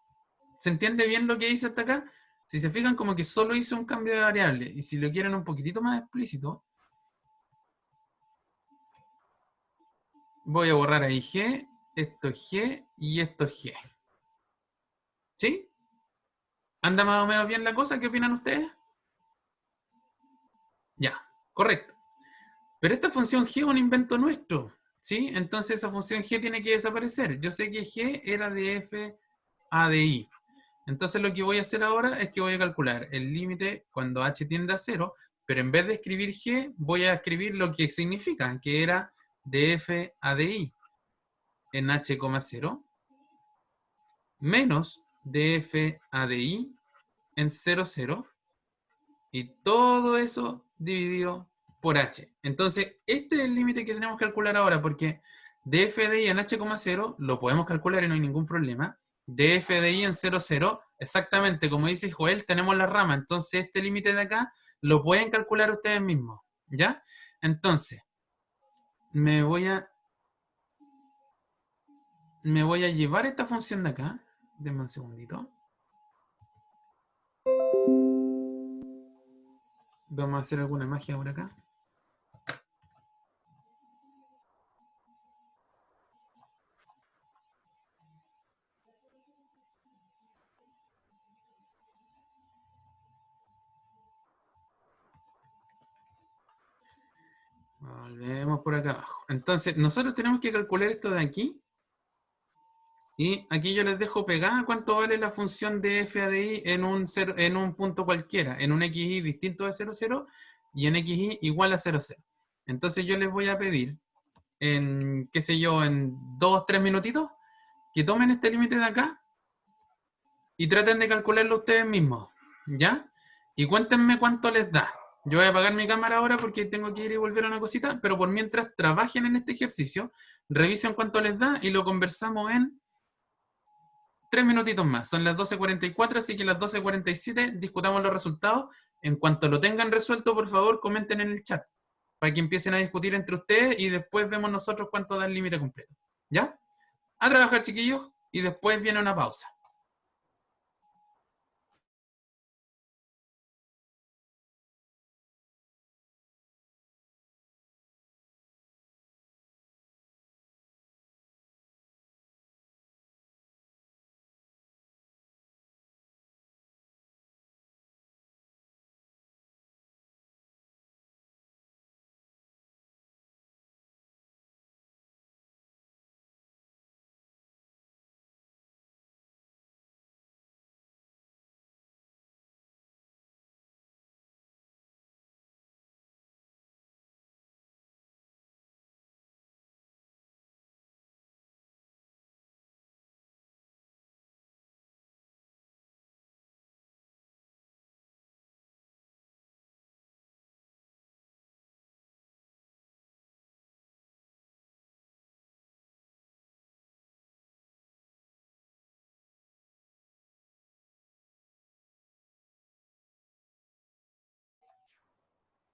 ¿Se entiende bien lo que hice hasta acá? Si se fijan, como que solo hice un cambio de variable, y si lo quieren un poquitito más explícito, voy a borrar ahí g, esto es g y esto es g. ¿Sí? ¿Anda más o menos bien la cosa? ¿Qué opinan ustedes? Ya, correcto. Pero esta función g es un invento nuestro, ¿sí? Entonces esa función g tiene que desaparecer. Yo sé que g era de f a de i. Entonces lo que voy a hacer ahora es que voy a calcular el límite cuando h tiende a 0, pero en vez de escribir g, voy a escribir lo que significa, que era de f a de i en h, 0, menos de f a de i en 0, 0, y todo eso dividido por h. Entonces, este es el límite que tenemos que calcular ahora, porque df de i en h,0 lo podemos calcular y no hay ningún problema. Df de i en 0, 0, exactamente como dice Joel, tenemos la rama. Entonces, este límite de acá lo pueden calcular ustedes mismos. ¿Ya? Entonces, me voy a llevar esta función de acá. Denme un segundito. Vamos a hacer alguna magia por acá. Volvemos por acá abajo. Entonces, nosotros tenemos que calcular esto de aquí. Y aquí yo les dejo pegada cuánto vale la función de f a de i en un punto cualquiera, en un xy distinto de 0, 0 y en xy igual a 0, 0. Entonces yo les voy a pedir, en, qué sé yo, en 2, 3 minutitos, que tomen este límite de acá y traten de calcularlo ustedes mismos, ¿ya? Y cuéntenme cuánto les da. Yo voy a apagar mi cámara ahora porque tengo que ir y volver a una cosita, pero por mientras trabajen en este ejercicio, revisen cuánto les da y lo conversamos en 3 minutitos más. Son las 12:44, así que a las 12:47 discutamos los resultados. En cuanto lo tengan resuelto, por favor, comenten en el chat para que empiecen a discutir entre ustedes y después vemos nosotros cuánto da el límite completo. ¿Ya? A trabajar, chiquillos, y después viene una pausa.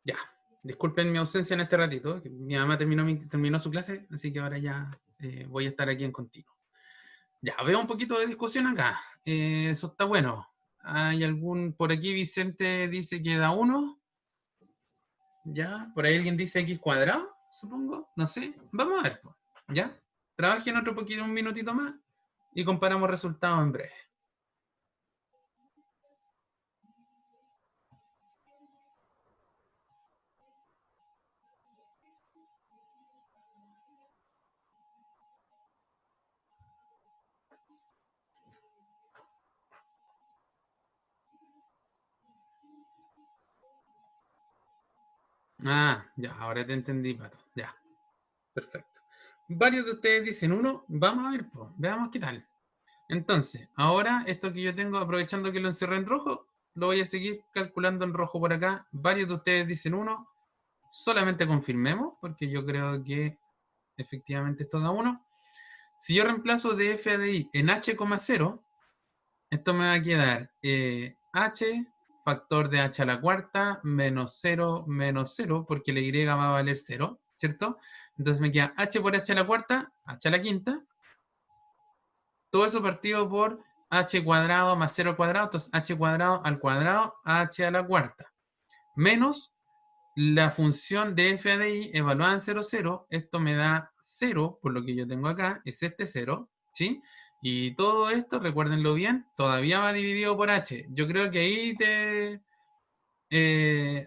Ya, disculpen mi ausencia en este ratito, que mi mamá terminó su clase, así que ahora ya voy a estar aquí en continuo. Ya, veo un poquito de discusión acá. Eso está bueno. Hay algún, por aquí Vicente dice que da 1. Ya, por ahí alguien dice x cuadrado, supongo. No sé. Vamos a ver, pues. ¿Ya? Trabajen otro poquito, un minutito más, y comparamos resultados en breve. Ah, ya, ahora te entendí, Pato. Ya, perfecto. Varios de ustedes dicen 1. Vamos a ver, pues. Veamos qué tal. Entonces, ahora esto que yo tengo, aprovechando que lo encerré en rojo, lo voy a seguir calculando en rojo por acá. Varios de ustedes dicen 1. Solamente confirmemos, porque yo creo que efectivamente esto da 1. Si yo reemplazo de f a de i en h,0, esto me va a quedar h factor de h a la cuarta menos 0 menos 0, porque la y va a valer 0, ¿cierto? Entonces me queda h por h a la cuarta, h a la quinta. Todo eso partido por h cuadrado más 0 al cuadrado, entonces h cuadrado al cuadrado, h a la cuarta. Menos la función de f a de i evaluada en 0, 0, esto me da 0, por lo que yo tengo acá, es este 0, ¿sí? Y todo esto, recuérdenlo bien, todavía va dividido por h. Yo creo que ahí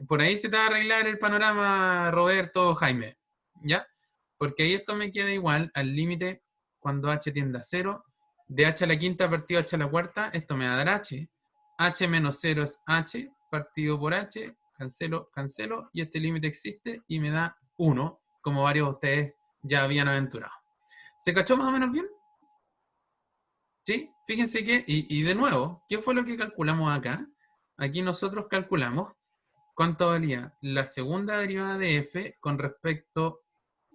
por ahí se te va a arreglar el panorama, Roberto, Jaime, ¿ya? Porque ahí esto me queda igual al límite cuando h tiende a 0, de h a la quinta partido h a la cuarta, esto me va a dar h menos 0 es h, partido por h, cancelo, cancelo, y este límite existe y me da 1, como varios de ustedes ya habían aventurado. ¿Se cachó más o menos bien? ¿Sí? Fíjense que, y de nuevo, ¿qué fue lo que calculamos acá? Aquí nosotros calculamos ¿cuánto valía la segunda derivada de f con respecto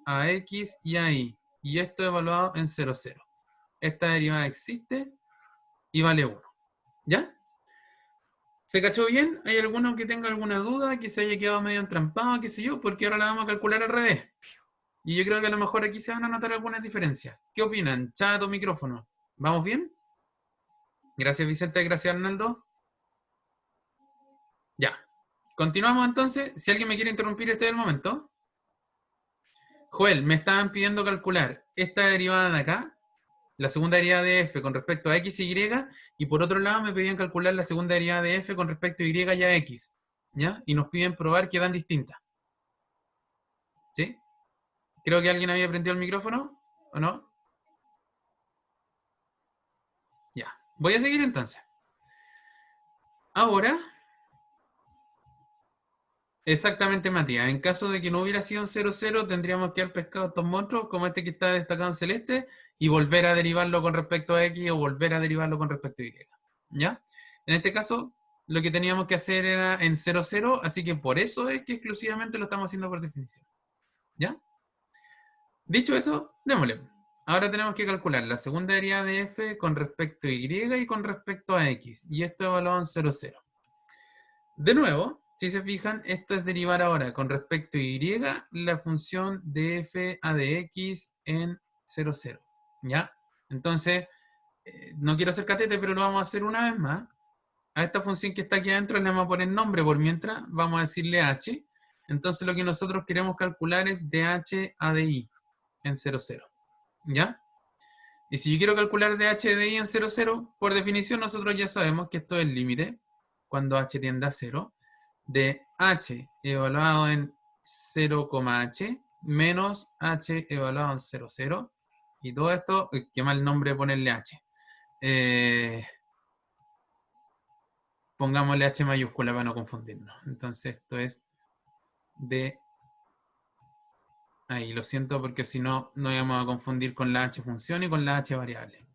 a x y a y? Y esto evaluado en 0, 0. Esta derivada existe y vale 1. ¿Ya? ¿Se cachó bien? ¿Hay alguno que tenga alguna duda, que se haya quedado medio entrampado, qué sé yo? Porque ahora la vamos a calcular al revés. Y yo creo que a lo mejor aquí se van a notar algunas diferencias. ¿Qué opinan? Chat o micrófono. ¿Vamos bien? Gracias Vicente, gracias Arnaldo. Ya. Continuamos entonces. Si alguien me quiere interrumpir, este es el momento. Joel, me estaban pidiendo calcular esta derivada de acá, la segunda derivada de f con respecto a x y y, y por otro lado me pedían calcular la segunda derivada de f con respecto a y y a x. ¿Ya? Y nos piden probar que dan distintas. ¿Sí? Creo que alguien había prendido el micrófono, ¿o no? Ya. Voy a seguir entonces. Ahora, exactamente, Matías. En caso de que no hubiera sido un 0,0, tendríamos que haber pescado estos monstruos, como este que está destacado en celeste, y volver a derivarlo con respecto a x o volver a derivarlo con respecto a y. ¿Ya? En este caso, lo que teníamos que hacer era en 0,0, así que por eso es que exclusivamente lo estamos haciendo por definición. ¿Ya? Dicho eso, démosle. Ahora tenemos que calcular la segunda derivada de f con respecto a y y con respecto a x. Y esto evaluado en 0,0. De nuevo, si se fijan, esto es derivar ahora con respecto a y la función de f a de x en 0,0. ¿Ya? Entonces, no quiero hacer catete, pero lo vamos a hacer una vez más. A esta función que está aquí adentro le vamos a poner nombre por mientras, vamos a decirle h. Entonces lo que nosotros queremos calcular es dh a de y en 0,0. ¿Ya? Y si yo quiero calcular dh de y en 0,0, por definición nosotros ya sabemos que esto es el límite, cuando h tiende a 0, de h evaluado en 0,h menos h evaluado en 0,0. Y todo esto, qué mal nombre ponerle h. Pongámosle h mayúscula para no confundirnos. Entonces esto es de... Ahí, lo siento porque si no, nos íbamos a confundir con la h función y con la h variable.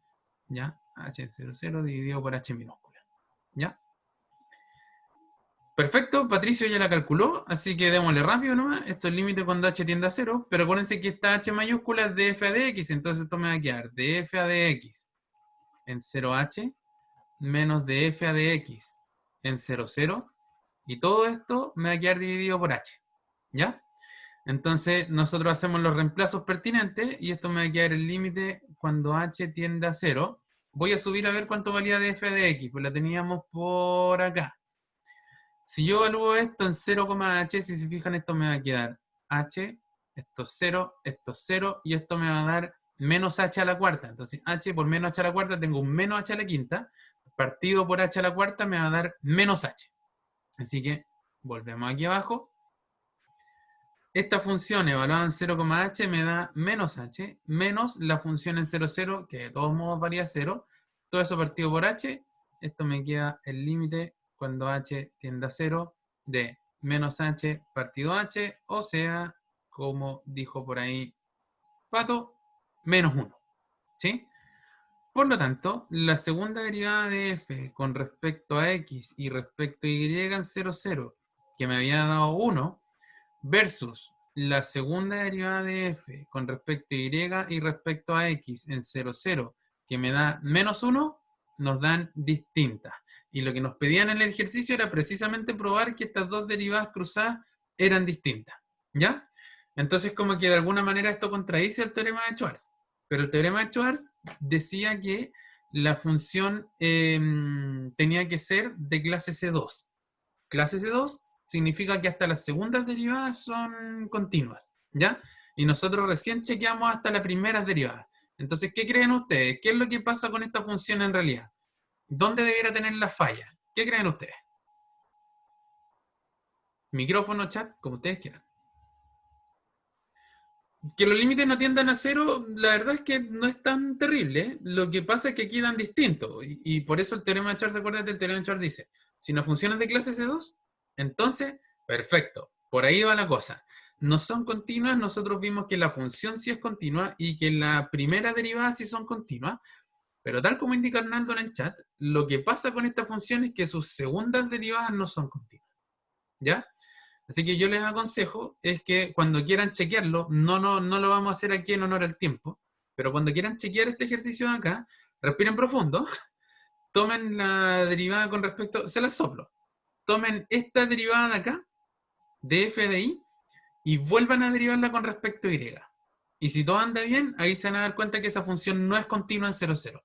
¿Ya? h en 0,0 dividido por h minúscula. ¿Ya? Perfecto, Patricio ya la calculó, así que démosle rápido nomás. Esto es el límite cuando h tiende a 0, pero acuérdense que esta h mayúscula es de f a de x, entonces esto me va a quedar de f a de x en 0h menos de f a de x en 0,0, y todo esto me va a quedar dividido por h. ¿Ya? Entonces nosotros hacemos los reemplazos pertinentes y esto me va a quedar el límite cuando h tiende a 0. Voy a subir a ver cuánto valía de f de x, pues la teníamos por acá. Si yo evalúo esto en 0,h, si se fijan, esto me va a quedar h, esto es 0, y esto me va a dar menos h a la cuarta. Entonces h por menos h a la cuarta tengo un menos h a la quinta, partido por h a la cuarta me va a dar menos h. Así que volvemos aquí abajo. Esta función evaluada en 0,h me da menos h, menos la función en 0,0, que de todos modos varía 0. Todo eso partido por h, esto me queda el límite cuando h tiende a 0 de menos h partido h, o sea, como dijo por ahí Pato, menos 1. ¿Sí? Por lo tanto, la segunda derivada de f con respecto a x y respecto a y en 0,0, que me había dado 1, versus la segunda derivada de f con respecto a y respecto a x en 0,0, que me da menos 1, nos dan distintas. Y lo que nos pedían en el ejercicio era precisamente probar que estas dos derivadas cruzadas eran distintas. ¿Ya? Entonces, como que de alguna manera esto contradice el teorema de Schwarz. Pero el teorema de Schwarz decía que la función tenía que ser de clase C2. Clase C2 significa que hasta las segundas derivadas son continuas, ¿ya? Y nosotros recién chequeamos hasta las primeras derivadas. Entonces, ¿qué creen ustedes? ¿Qué es lo que pasa con esta función en realidad? ¿Dónde debiera tener la falla? ¿Qué creen ustedes? Micrófono, chat, como ustedes quieran. Que los límites no tiendan a 0, la verdad es que no es tan terrible, ¿eh? Lo que pasa es que aquí dan distinto. Y por eso el teorema de Schwarz, acuérdate, el teorema de Schwarz dice, si una función es de clase C2, entonces, perfecto, por ahí va la cosa. No son continuas, nosotros vimos que la función sí es continua y que la primera derivada sí son continuas, pero tal como indica Hernando en el chat, lo que pasa con esta función es que sus segundas derivadas no son continuas. ¿ya? Así que yo les aconsejo es que cuando quieran chequearlo, no lo vamos a hacer aquí en honor al tiempo, pero cuando quieran chequear este ejercicio de acá, respiren profundo, tomen la derivada con respecto, se las soplo, tomen esta derivada de acá, de f de i, y vuelvan a derivarla con respecto a y. Y si todo anda bien, ahí se van a dar cuenta que esa función no es continua en 0, 0.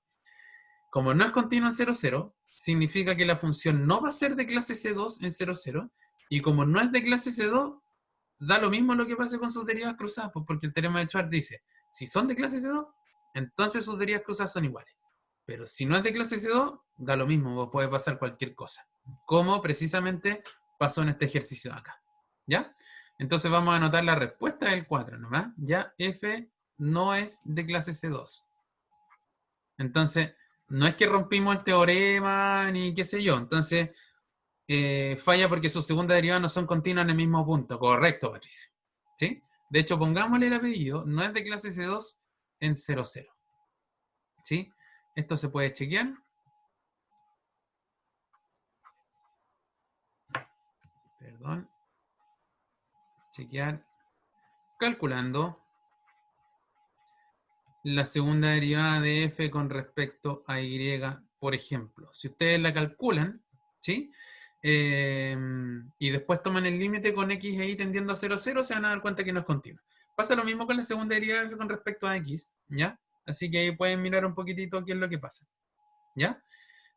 Como no es continua en 0, 0, significa que la función no va a ser de clase C2 en 0, 0, y como no es de clase C2, da lo mismo lo que pase con sus derivadas cruzadas, pues porque el teorema de Schwarz dice, si son de clase C2, entonces sus derivadas cruzadas son iguales. Pero si no es de clase C2, da lo mismo, puede pasar cualquier cosa. Como precisamente pasó en este ejercicio de acá. ¿Ya? Entonces vamos a anotar la respuesta del 4 nomás. Ya, F no es de clase C2. Entonces, no es que rompimos el teorema ni qué sé yo. Entonces, falla porque sus segundas derivadas no son continuas en el mismo punto. Correcto, Patricio. ¿Sí? De hecho, pongámosle el apellido. No es de clase C2 en 0, 0. ¿Sí? Esto se puede chequear. Perdón. Chequear. Calculando la segunda derivada de f con respecto a y, por ejemplo. Si ustedes la calculan, ¿sí? Y después toman el límite con x e y tendiendo a 0, 0, se van a dar cuenta que no es continua. Pasa lo mismo con la segunda derivada de f con respecto a x, ¿ya? Así que ahí pueden mirar un poquitito qué es lo que pasa, ¿ya?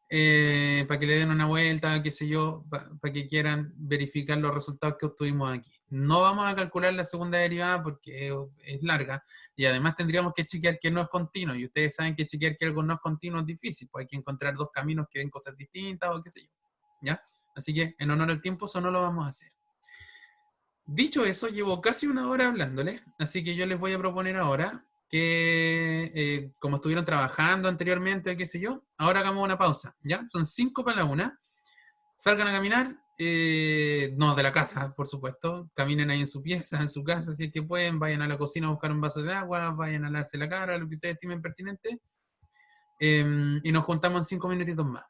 Para que le den una vuelta, qué sé yo, para que quieran verificar los resultados que obtuvimos aquí. No vamos a calcular la segunda derivada porque es larga y además tendríamos que chequear que no es continuo y ustedes saben que chequear que algo no es continuo es difícil, pues hay que encontrar dos caminos que den cosas distintas o qué sé yo, ¿ya? Así que en honor al tiempo eso no lo vamos a hacer. Dicho eso, llevo casi una hora hablándoles, así que yo les voy a proponer ahora que, como estuvieron trabajando anteriormente, qué sé yo, ahora hagamos una pausa, ¿ya? Son 5 para la 1. Salgan a caminar, no de la casa, por supuesto, caminen ahí en su pieza, en su casa, si es que pueden, vayan a la cocina a buscar un vaso de agua, vayan a lavarse la cara, lo que ustedes estimen pertinente, y nos juntamos en 5 minutitos más,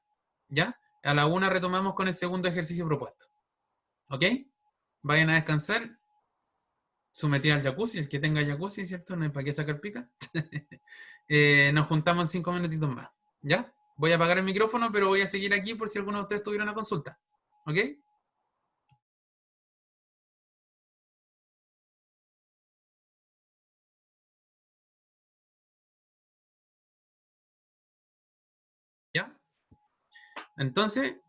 ¿ya? A la 1 retomamos con el segundo ejercicio propuesto, ¿ok? Vayan a descansar. Sometida al jacuzzi, el que tenga jacuzzi, ¿cierto? No hay para qué sacar pica. Nos juntamos en 5 minutitos más, ¿ya? Voy a apagar el micrófono, pero voy a seguir aquí por si alguno de ustedes tuviera una consulta, ¿ok? ¿Ya? Entonces,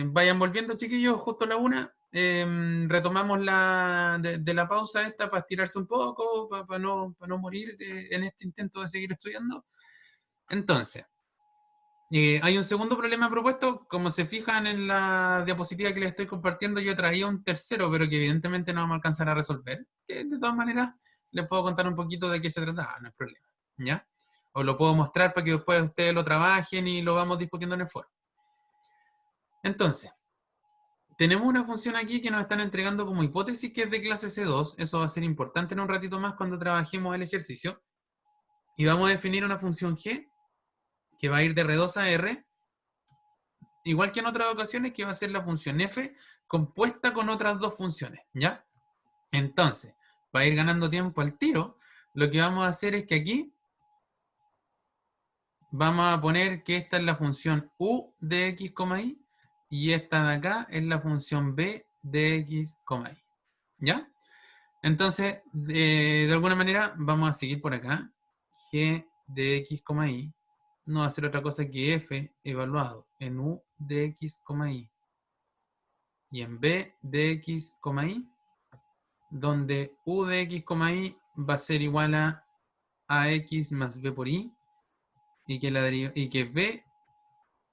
vayan volviendo, chiquillos, justo a la 1. Retomamos de la pausa esta para estirarse un poco, para no morir en este intento de seguir estudiando. Entonces, hay un segundo problema propuesto. Como se fijan en la diapositiva que les estoy compartiendo, yo traía un tercero, pero que evidentemente no vamos a alcanzar a resolver. De todas maneras, les puedo contar un poquito de qué se trataba, no hay problema. ¿Ya? Os lo puedo mostrar para que después ustedes lo trabajen y lo vamos discutiendo en el foro. Entonces, tenemos una función aquí que nos están entregando como hipótesis que es de clase C2. Eso va a ser importante en un ratito más cuando trabajemos el ejercicio. Y vamos a definir una función G que va a ir de R2 a R, igual que en otras ocasiones, que va a ser la función f compuesta con otras dos funciones, ¿ya? Entonces, para ir ganando tiempo al tiro, lo que vamos a hacer es que aquí vamos a poner que esta es la función u de x, y, y esta de acá es la función b de x, y, ¿ya? Entonces, de alguna manera, vamos a seguir por acá. G de x, y no va a ser otra cosa que f evaluado en u de x, y. Y en b de x, y, donde u de x, y va a ser igual a ax más b por y, y que b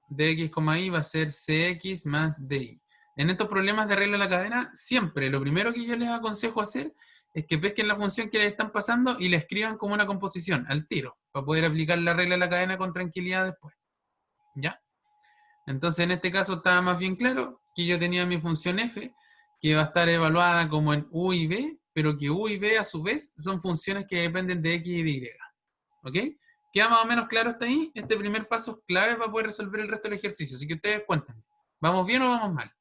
de x, y va a ser cx más dy. En estos problemas de regla de la cadena, siempre lo primero que yo les aconsejo hacer es que pesquen la función que les están pasando y la escriban como una composición, al tiro, para poder aplicar la regla de la cadena con tranquilidad después. ¿Ya? Entonces, en este caso estaba más bien claro que yo tenía mi función f, que va a estar evaluada como en u y b, pero que u y b a su vez son funciones que dependen de x y de y. ¿Ok? ¿Queda más o menos claro hasta ahí? Este primer paso es clave para poder resolver el resto del ejercicio, así que ustedes cuéntenme. ¿Vamos bien o vamos mal?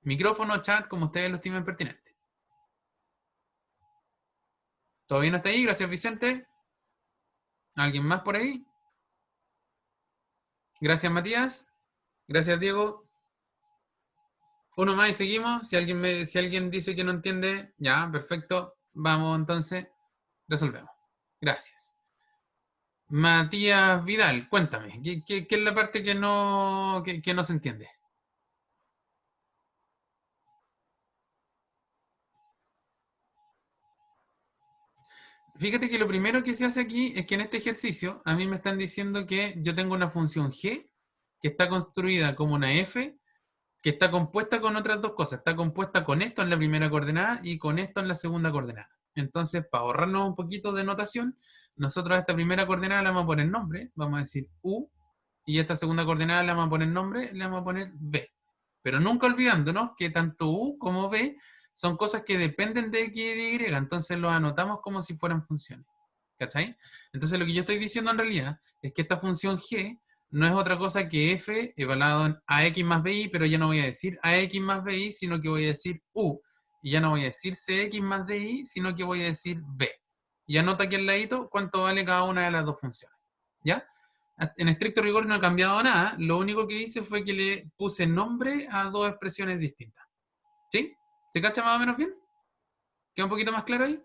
Micrófono, chat, como ustedes lo estimen pertinente. ¿Todo bien hasta ahí? Gracias, Vicente. ¿Alguien más por ahí? Gracias, Matías. Gracias, Diego. Uno más y seguimos. Si alguien dice que no entiende, ya, perfecto. Vamos entonces, resolvemos. Gracias. Matías Vidal, cuéntame, ¿qué es la parte que no se entiende? Fíjate que lo primero que se hace aquí es que en este ejercicio a mí me están diciendo que yo tengo una función g que está construida como una f, que está compuesta con otras dos cosas. Está compuesta con esto en la primera coordenada y con esto en la segunda coordenada. Entonces, para ahorrarnos un poquito de notación, nosotros a esta primera coordenada le vamos a poner nombre, vamos a decir u, y esta segunda coordenada le vamos a poner nombre, le vamos a poner b. Pero nunca olvidándonos que tanto u como b son cosas que dependen de x y de y, entonces los anotamos como si fueran funciones. ¿Cachai? Entonces lo que yo estoy diciendo en realidad es que esta función g no es otra cosa que f evaluado en ax más bi, pero ya no voy a decir ax más bi, sino que voy a decir u. Y ya no voy a decir cx más di, sino que voy a decir b. Y anota aquí al ladito cuánto vale cada una de las dos funciones. ¿Ya? En estricto rigor no he cambiado nada. Lo único que hice fue que le puse nombre a dos expresiones distintas. ¿Sí? ¿Se cacha más o menos bien? ¿Queda un poquito más claro ahí?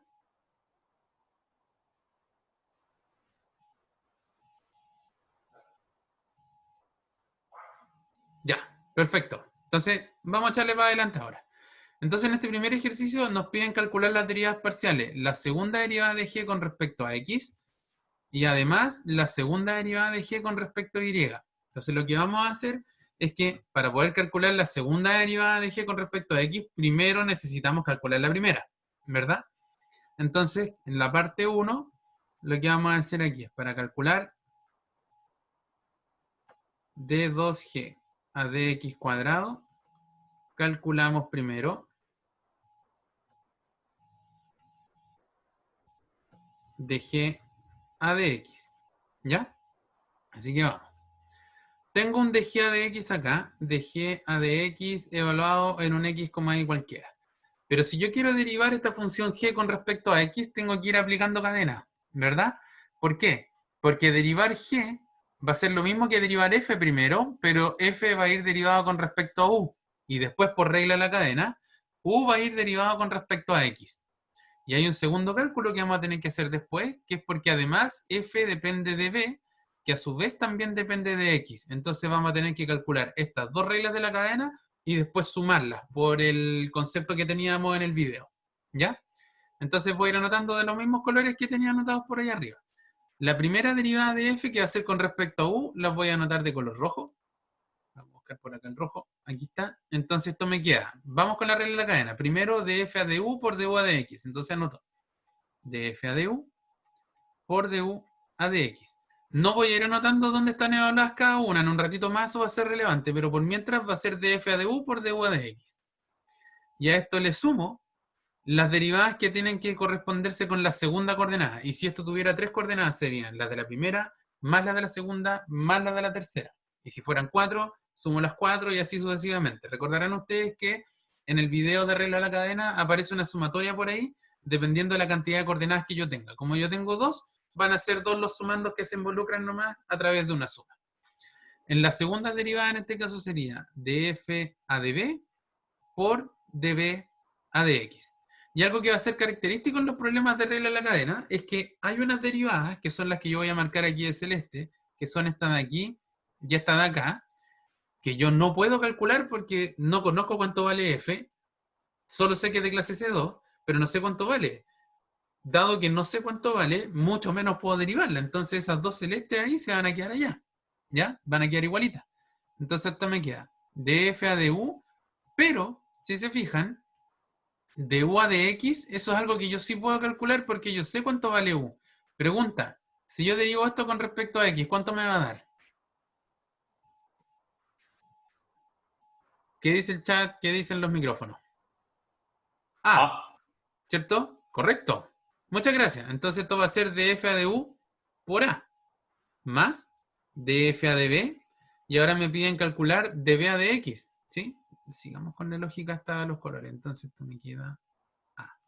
Ya, perfecto. Entonces, vamos a echarle para adelante ahora. Entonces, en este primer ejercicio nos piden calcular las derivadas parciales. La segunda derivada de g con respecto a x y además la segunda derivada de g con respecto a y. Entonces, lo que vamos a hacer es que para poder calcular la segunda derivada de g con respecto a x, primero necesitamos calcular la primera, ¿verdad? Entonces, en la parte 1, lo que vamos a hacer aquí es para calcular d2g a dx cuadrado, calculamos primero de g a dx, ¿ya? Así que vamos. Tengo un dg a dx acá, dg a dx evaluado en un x, y cualquiera. Pero si yo quiero derivar esta función g con respecto a x, tengo que ir aplicando cadena, ¿verdad? ¿Por qué? Porque derivar g va a ser lo mismo que derivar f primero, pero f va a ir derivado con respecto a u. Y después, por regla de la cadena, u va a ir derivado con respecto a x. Y hay un segundo cálculo que vamos a tener que hacer después, que es porque además f depende de b, que a su vez también depende de x. Entonces vamos a tener que calcular estas dos reglas de la cadena y después sumarlas por el concepto que teníamos en el video. ¿Ya? Entonces voy a ir anotando de los mismos colores que tenía anotados por ahí arriba. La primera derivada de f que va a ser con respecto a u, la voy a anotar de color rojo. Vamos a buscar por acá en rojo. Aquí está. Entonces esto me queda. Vamos con la regla de la cadena. Primero df a du por du a dx. Entonces anoto df a du por du a dx. No voy a ir anotando dónde están evaluadas cada una. En un ratito más eso va a ser relevante. Pero por mientras va a ser df a du por du a dx. Y a esto le sumo las derivadas que tienen que corresponderse con la segunda coordenada. Y si esto tuviera tres coordenadas, serían las de la primera, más las de la segunda, más las de la tercera. Y si fueran cuatro, sumo las cuatro y así sucesivamente. Recordarán ustedes que en el video de regla de la cadena aparece una sumatoria por ahí, dependiendo de la cantidad de coordenadas que yo tenga. Como yo tengo dos, van a ser dos los sumandos que se involucran nomás a través de una suma. En la segunda derivada, en este caso, sería df a db por db a dx. Y algo que va a ser característico en los problemas de regla de la cadena es que hay unas derivadas, que son las que yo voy a marcar aquí de celeste, que son esta de aquí y esta de acá, que yo no puedo calcular porque no conozco cuánto vale f, solo sé que es de clase C2, pero no sé cuánto vale. Dado que no sé cuánto vale, mucho menos puedo derivarla. Entonces esas dos celestes ahí se van a quedar allá, ¿ya? Van a quedar igualitas. Entonces esto me queda df a du, pero si se fijan, de u a dx, eso es algo que yo sí puedo calcular porque yo sé cuánto vale u. Pregunta, si yo derivo esto con respecto a x, ¿cuánto me va a dar? ¿Qué dice el chat? ¿Qué dicen los micrófonos? A, ¿cierto? Correcto. Muchas gracias. Entonces esto va a ser df a du por a, más df a db, y ahora me piden calcular db a dx, ¿sí? sigamos con la lógica hasta los colores. Entonces esto me queda A.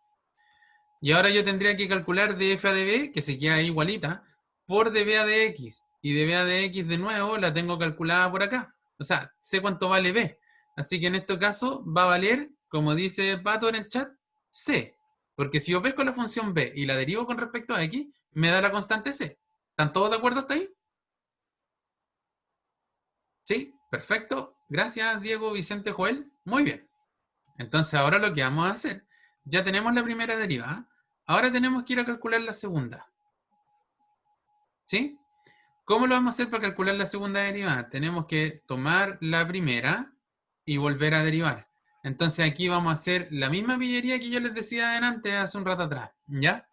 Y ahora yo tendría que calcular df a db, que se queda igualita, por db a dx. Y db a dx de nuevo la tengo calculada por acá. O sea, sé cuánto vale b. Así que en este caso va a valer, como dice Pato en el chat, c. Porque si yo pesco la función b y la derivo con respecto a x, me da la constante c. ¿Están todos de acuerdo hasta ahí? Sí, perfecto. Gracias, Diego, Vicente, Joel. Muy bien. Entonces ahora lo que vamos a hacer, ya tenemos la primera derivada. Ahora tenemos que ir a calcular la segunda. ¿Sí? ¿Cómo lo vamos a hacer para calcular la segunda derivada? Tenemos que tomar la primera y volver a derivar. Entonces aquí vamos a hacer la misma pillería que yo les decía adelante hace un rato atrás. ¿Ya?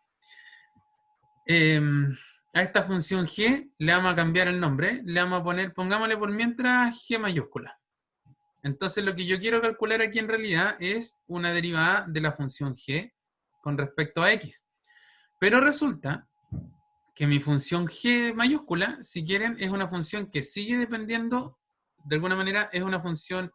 A esta función g le vamos a cambiar el nombre. Le vamos a poner, pongámosle por mientras g mayúscula. Entonces lo que yo quiero calcular aquí en realidad es una derivada de la función g con respecto a x. Pero resulta que mi función g mayúscula, si quieren, es una función que sigue dependiendo, de alguna manera, es una función...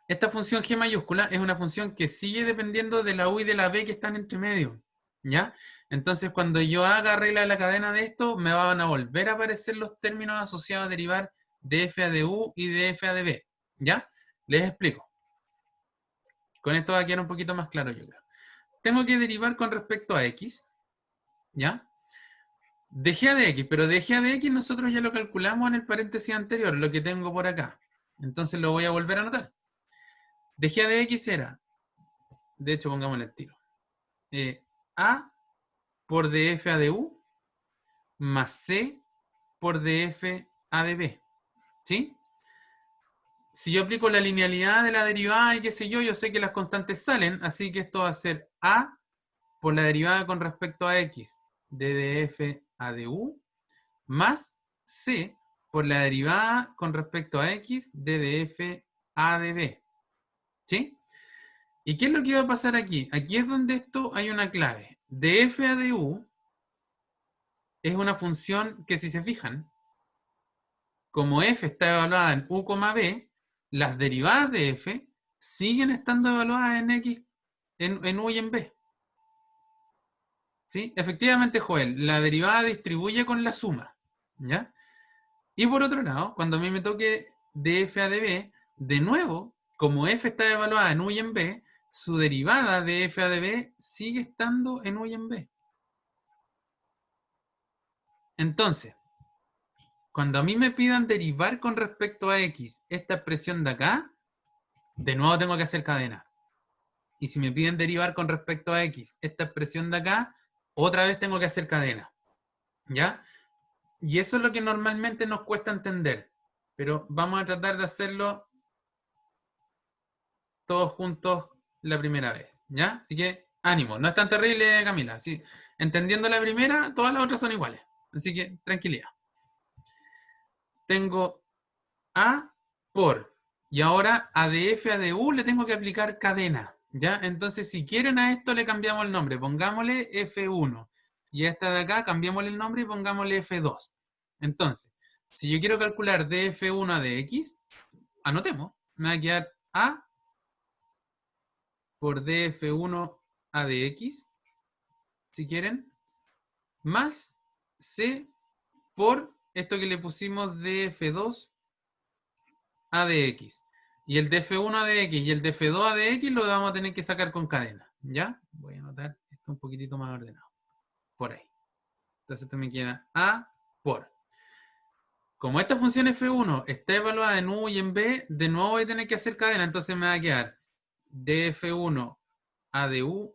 Esta función g mayúscula es una función que sigue dependiendo de la u y de la b que están entre medio. ¿Ya? Entonces, cuando yo haga regla de la cadena de esto, me van a volver a aparecer los términos asociados a derivar de f a de u y de f a de b. ¿Ya? Les explico. Con esto va a quedar un poquito más claro, yo creo. Tengo que derivar con respecto a x. ¿Ya? De g a de x, pero de g a de x nosotros ya lo calculamos en el paréntesis anterior, lo que tengo por acá. Entonces lo voy a volver a anotar. De g a de x era, de hecho pongámosle el tiro, a por df a de u más c por df a de b. ¿Sí? Si yo aplico la linealidad de la derivada y qué sé yo sé que las constantes salen, así que esto va a ser a por la derivada con respecto a x de df a de u más c por la derivada con respecto a x de df a de b. ¿Sí? ¿Y qué es lo que va a pasar aquí? Aquí es donde esto hay una clave. Df a de u es una función que, si se fijan, como f está evaluada en u, b, las derivadas de f siguen estando evaluadas en x, en u y en b. ¿Sí? Efectivamente, Joel, la derivada distribuye con la suma. ¿Ya? Y por otro lado, cuando a mí me toque df a de b, de nuevo, como f está evaluada en u y en b, su derivada de f a de b sigue estando en u y en b. Entonces, cuando a mí me pidan derivar con respecto a x esta expresión de acá, de nuevo tengo que hacer cadena. Y si me piden derivar con respecto a x esta expresión de acá, otra vez tengo que hacer cadena. ¿Ya? Y eso es lo que normalmente nos cuesta entender. Pero vamos a tratar de hacerlo todos juntos la primera vez. ¿Ya? Así que ánimo. No es tan terrible, Camila. ¿Sí? Entendiendo la primera, todas las otras son iguales. Así que tranquilidad. Tengo A por. Y ahora a de f a de u le tengo que aplicar cadena. ¿Ya? Entonces, si quieren a esto le cambiamos el nombre. Pongámosle F1. Y a esta de acá cambiémosle el nombre y pongámosle F2. Entonces, si yo quiero calcular de F1 a de x, anotemos. Me va a quedar A por df1 a de x, si quieren, más c por esto que le pusimos df2 a de x. Y el df1 a de x y el df2 a de x lo vamos a tener que sacar con cadena. ¿Ya? Voy a anotar esto un poquitito más ordenado. Por ahí. Entonces esto me queda a por. Como esta función f1 está evaluada en u y en b, de nuevo voy a tener que hacer cadena. Entonces me va a quedar df1 a de u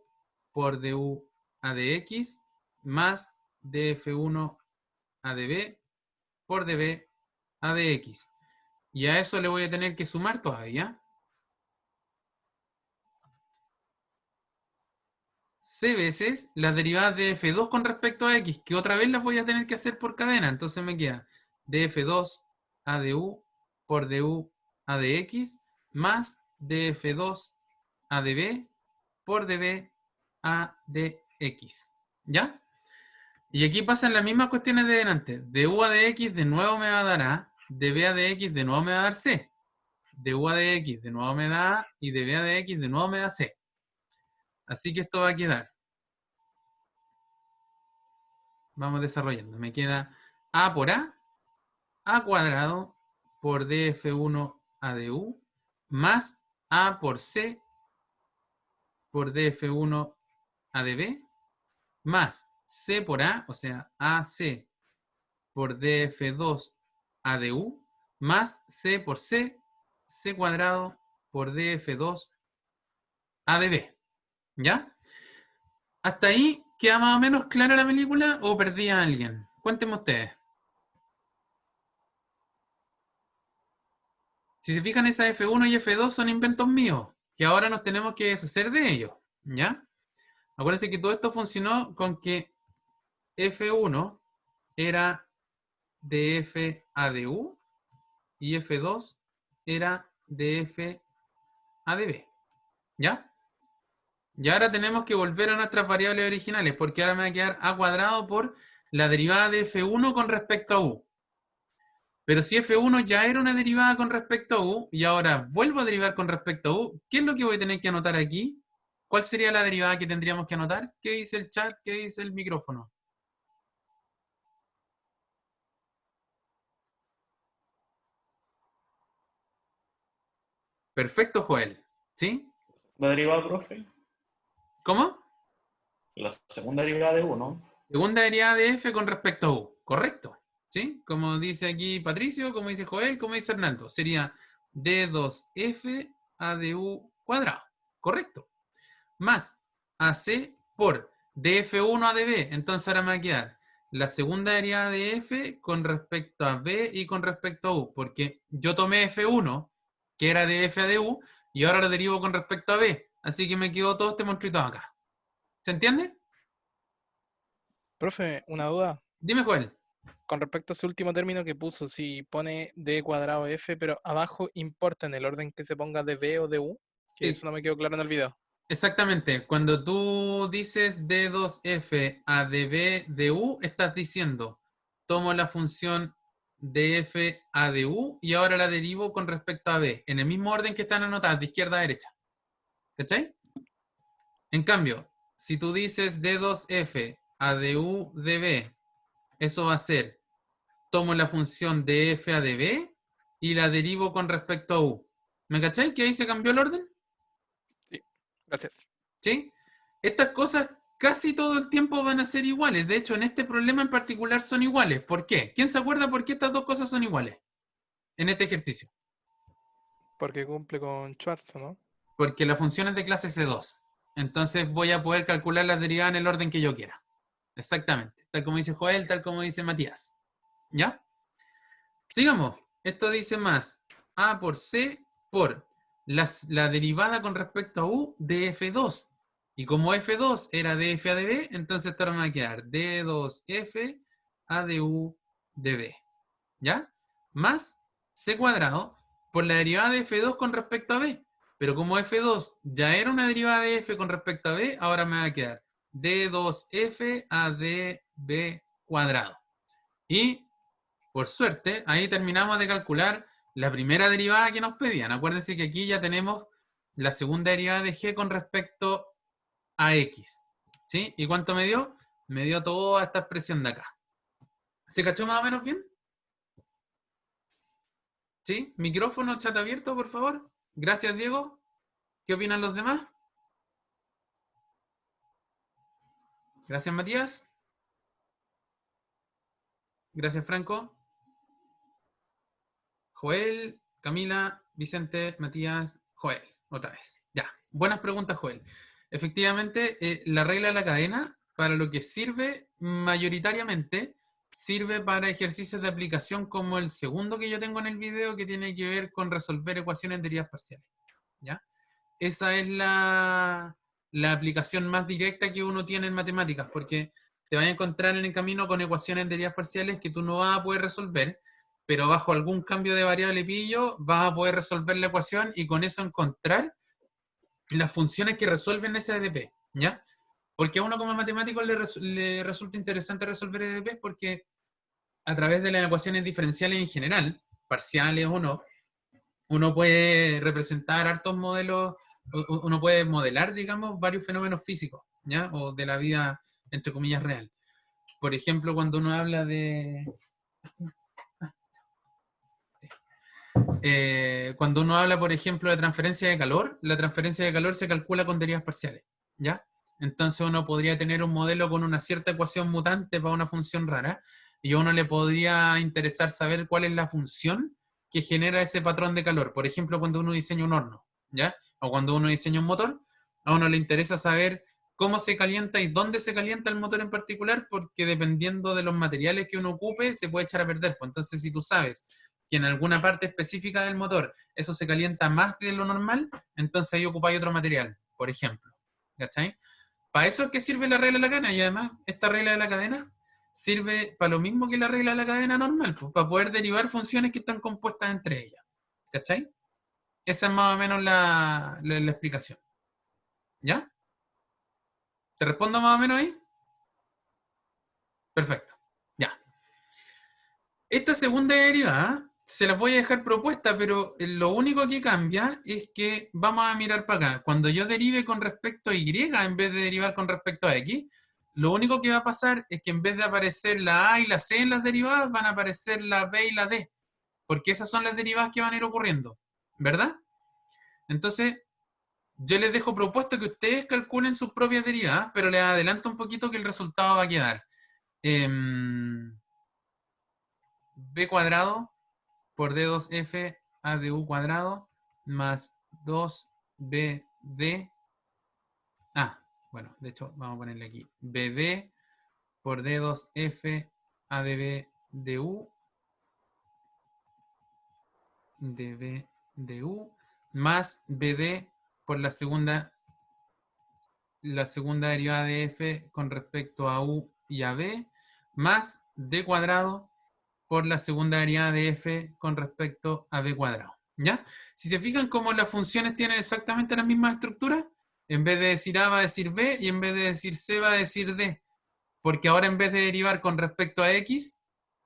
por du a de x más df1 a de b por db a de x. Y a eso le voy a tener que sumar todavía c veces las derivadas de f2 con respecto a x, que otra vez las voy a tener que hacer por cadena. Entonces me queda df2 a de u por du a de x más df2 a de b por db a de x. ¿Ya? Y aquí pasan las mismas cuestiones de delante. De u a de x de nuevo me va a dar a, de b a de x de nuevo me va a dar c. de u a de x de nuevo me da A, y de b a de x de nuevo me da C. Así que esto va a quedar. Vamos desarrollando. Me queda A por A cuadrado por df1 a de u, más A por C por df1 a de b, más C por A, o sea, AC por df2 a de u, más C por C, C cuadrado por df2 a de b. ¿Ya? ¿Hasta ahí queda más o menos clara la película o perdí a alguien? Cuéntenme ustedes. Si se fijan, esas F1 y F2 son inventos míos, que ahora nos tenemos que deshacer de ellos. ¿Ya? Acuérdense que todo esto funcionó con que F1 era de F a de U y F2 era de F a de B. ¿Ya? Y ahora tenemos que volver a nuestras variables originales, porque ahora me va a quedar A cuadrado por la derivada de F1 con respecto a U. Pero si F1 ya era una derivada con respecto a U, y ahora vuelvo a derivar con respecto a U, ¿qué es lo que voy a tener que anotar aquí? ¿Cuál sería la derivada que tendríamos que anotar? ¿Qué dice el chat? ¿Qué dice el micrófono? Perfecto, Joel. ¿Sí? La derivada, profe. ¿Cómo? La segunda derivada de 1. Segunda derivada de f con respecto a u. Correcto. ¿Sí? Como dice aquí Patricio, como dice Joel, como dice Hernando. Sería d2f a de u cuadrado. Correcto. Más ac por df1 a de b. Entonces ahora me va a quedar la segunda derivada de f con respecto a b y con respecto a u. Porque yo tomé f1, que era de f a de u, y ahora lo derivo con respecto a b. Así que me quedó todo este monstruito acá. ¿Se entiende? Profe, una duda. Dime, Joel. Con respecto a ese último término que puso, si pone d cuadrado f, pero abajo importa en el orden que se ponga de b o de u, que eso no me quedó claro en el video. Exactamente. Cuando tú dices d2f a db de u, estás diciendo, tomo la función df a de u y ahora la derivo con respecto a b, en el mismo orden que están anotadas, de izquierda a derecha. ¿Cachai? En cambio, si tú dices d2f a de u de b, eso va a ser, tomo la función df a de b y la derivo con respecto a u. ¿Me cachai? Que ahí se cambió el orden. Sí, gracias. ¿Sí? Estas cosas casi todo el tiempo van a ser iguales. De hecho, en este problema en particular son iguales. ¿Por qué? ¿Quién se acuerda por qué estas dos cosas son iguales en este ejercicio? Porque cumple con Schwarz, ¿no? Porque la función es de clase C2. Entonces voy a poder calcular las derivadas en el orden que yo quiera. Exactamente. Tal como dice Joel, tal como dice Matías. ¿Ya? Sigamos. Esto dice más A por C por la derivada con respecto a U de F2. Y como F2 era de F a de B, entonces esto ahora me va a quedar D2F a de U de B. ¿Ya? Más C cuadrado por la derivada de F2 con respecto a B. Pero como F2 ya era una derivada de F con respecto a B, ahora me va a quedar D2F a de B cuadrado. Y, por suerte, ahí terminamos de calcular la primera derivada que nos pedían. Acuérdense que aquí ya tenemos la segunda derivada de G con respecto a X. ¿Sí? ¿Y cuánto me dio? Me dio toda esta expresión de acá. ¿Se cachó más o menos bien? ¿Sí? Micrófono, chat abierto, por favor. Gracias, Diego. ¿Qué opinan los demás? Gracias, Matías. Gracias, Franco. Joel, Camila, Vicente, Matías, Joel. Otra vez. Ya. Buenas preguntas, Joel. Efectivamente, la regla de la cadena, para lo que sirve mayoritariamente, sirve para ejercicios de aplicación como el segundo que yo tengo en el video, que tiene que ver con resolver ecuaciones de derivadas parciales. ¿Ya? Esa es la aplicación más directa que uno tiene en matemáticas, porque te vas a encontrar en el camino con ecuaciones de derivadas parciales que tú no vas a poder resolver, pero bajo algún cambio de variable pillo vas a poder resolver la ecuación y con eso encontrar las funciones que resuelven ese EDP, ¿ya? Porque a uno como matemático le resulta interesante resolver EDP porque a través de las ecuaciones diferenciales en general, parciales o no, uno puede representar hartos modelos, uno puede modelar, digamos, varios fenómenos físicos, ¿ya? O de la vida, entre comillas, real. Por ejemplo, cuando uno habla de... cuando uno habla, por ejemplo, de transferencia de calor, la transferencia de calor se calcula con derivas parciales, ¿ya? Entonces uno podría tener un modelo con una cierta ecuación mutante para una función rara, y a uno le podría interesar saber cuál es la función que genera ese patrón de calor. Por ejemplo, cuando uno diseña un horno, ¿ya? O cuando uno diseña un motor, a uno le interesa saber cómo se calienta y dónde se calienta el motor en particular, porque dependiendo de los materiales que uno ocupe, se puede echar a perder. Pues entonces, si tú sabes que en alguna parte específica del motor eso se calienta más de lo normal, entonces ahí ocupáis otro material, por ejemplo. ¿Cachai? Para eso es que sirve la regla de la cadena, y además esta regla de la cadena sirve para lo mismo que la regla de la cadena normal, pues, para poder derivar funciones que están compuestas entre ellas. ¿Cachai? Esa es más o menos la explicación. ¿Ya? ¿Te respondo más o menos ahí? Perfecto. Ya. Esta segunda derivada se las voy a dejar propuesta, pero lo único que cambia es que vamos a mirar para acá. Cuando yo derive con respecto a y en vez de derivar con respecto a x, lo único que va a pasar es que en vez de aparecer la a y la c en las derivadas, van a aparecer la b y la d, porque esas son las derivadas que van a ir ocurriendo, ¿verdad? Entonces, yo les dejo propuesto que ustedes calculen sus propias derivadas, pero les adelanto un poquito que el resultado va a quedar b cuadrado por d2f a de u cuadrado más 2bd. Bueno, de hecho, vamos a ponerle aquí. bd por d2f a de b de u db de u más bd por la segunda derivada de f con respecto a u y a b más d cuadrado por la segunda derivada de f con respecto a b cuadrado. ¿Ya? Si se fijan cómo las funciones tienen exactamente la misma estructura, en vez de decir a va a decir b y en vez de decir c va a decir d. Porque ahora en vez de derivar con respecto a x,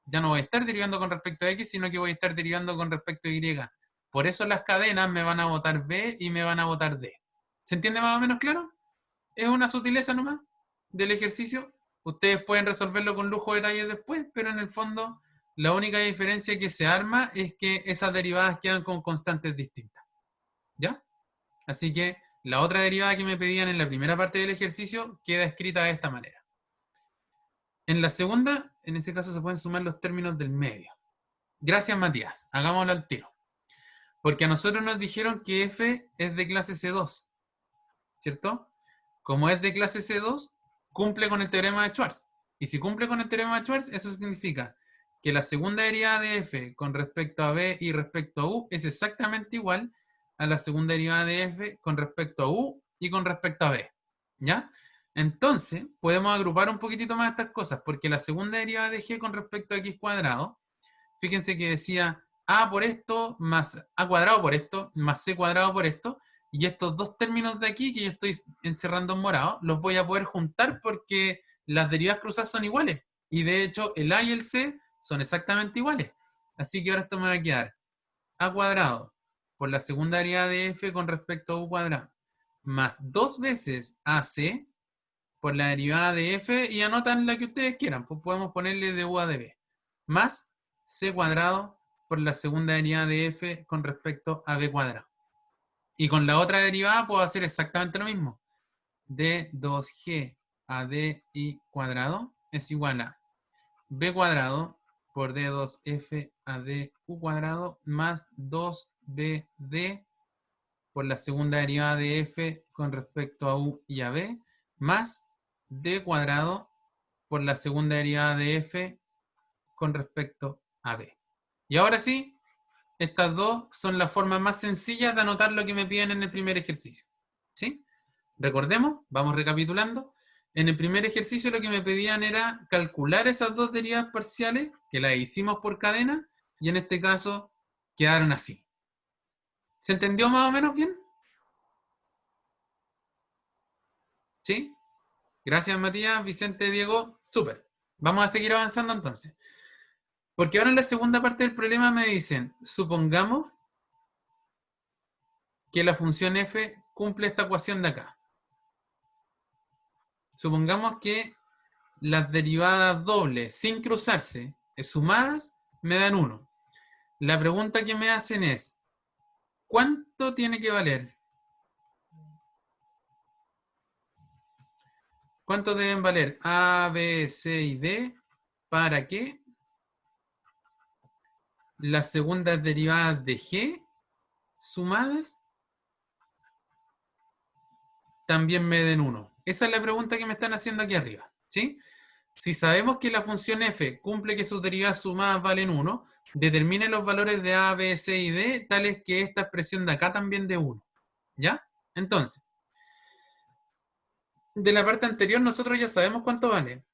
ya no voy a estar derivando con respecto a x, sino que voy a estar derivando con respecto a y. Por eso las cadenas me van a botar b y me van a botar d. ¿Se entiende más o menos claro? Es una sutileza nomás del ejercicio. Ustedes pueden resolverlo con lujo de detalles después, pero en el fondo la única diferencia que se arma es que esas derivadas quedan con constantes distintas. ¿Ya? Así que la otra derivada que me pedían en la primera parte del ejercicio queda escrita de esta manera. En la segunda, en ese caso se pueden sumar los términos del medio. Gracias, Matías. Hagámoslo al tiro. Porque a nosotros nos dijeron que f es de clase C2. ¿Cierto? Como es de clase C2, cumple con el teorema de Schwarz. Y si cumple con el teorema de Schwarz, eso significa que la segunda derivada de f con respecto a b y respecto a u es exactamente igual a la segunda derivada de f con respecto a u y con respecto a b. ¿Ya? Entonces, podemos agrupar un poquitito más estas cosas, porque la segunda derivada de g con respecto a x cuadrado, fíjense que decía a por esto más a cuadrado por esto más c cuadrado por esto, y estos dos términos de aquí que yo estoy encerrando en morado, los voy a poder juntar porque las derivas cruzadas son iguales. Y de hecho, el a y el c son exactamente iguales. Así que ahora esto me va a quedar a cuadrado por la segunda derivada de f con respecto a u cuadrado, más 2 veces ac por la derivada de f, y anotan la que ustedes quieran, pues podemos ponerle de u a de b, más c cuadrado por la segunda derivada de f con respecto a b cuadrado. Y con la otra derivada puedo hacer exactamente lo mismo. D2g a di cuadrado es igual a b cuadrado por d2f a du cuadrado más 2bd por la segunda derivada de f con respecto a u y a b más d cuadrado por la segunda derivada de f con respecto a b. Y ahora sí, estas dos son las formas más sencillas de anotar lo que me piden en el primer ejercicio. ¿Sí? Recordemos, vamos recapitulando. En el primer ejercicio lo que me pedían era calcular esas dos derivadas parciales, que las hicimos por cadena, y en este caso quedaron así. ¿Se entendió más o menos bien? ¿Sí? Gracias, Matías, Vicente, Diego. Súper. Vamos a seguir avanzando entonces. Porque ahora en la segunda parte del problema me dicen, supongamos que la función f cumple esta ecuación de acá. Supongamos que las derivadas dobles sin cruzarse, sumadas, me dan 1. La pregunta que me hacen es, ¿cuánto tiene que valer? ¿Cuánto deben valer A, B, C y D para que las segundas derivadas de G sumadas también me den 1? Esa es la pregunta que me están haciendo aquí arriba, ¿sí? Si sabemos que la función f cumple que sus derivadas sumadas valen 1, determine los valores de A, B, C y D tales que esta expresión de acá también dé 1. ¿Ya? Entonces, de la parte anterior nosotros ya sabemos cuánto vale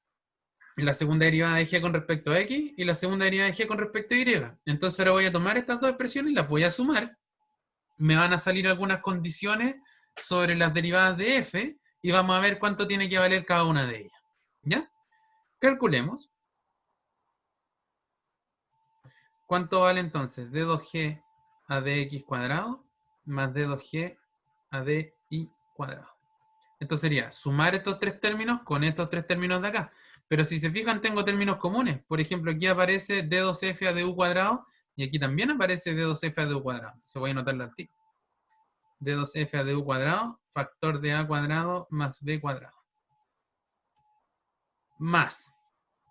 la segunda derivada de g con respecto a x y la segunda derivada de g con respecto a y. Entonces ahora voy a tomar estas dos expresiones y las voy a sumar. Me van a salir algunas condiciones sobre las derivadas de f y vamos a ver cuánto tiene que valer cada una de ellas. ¿Ya? Calculemos. ¿Cuánto vale entonces d2g a dx cuadrado más d2g a dy cuadrado? Esto sería sumar estos tres términos con estos tres términos de acá. Pero si se fijan, tengo términos comunes. Por ejemplo, aquí aparece d2f a du cuadrado y aquí también aparece d2f a du cuadrado. Entonces voy a anotarlo al tiro. d2f a du cuadrado, factor de a cuadrado más b cuadrado. Más.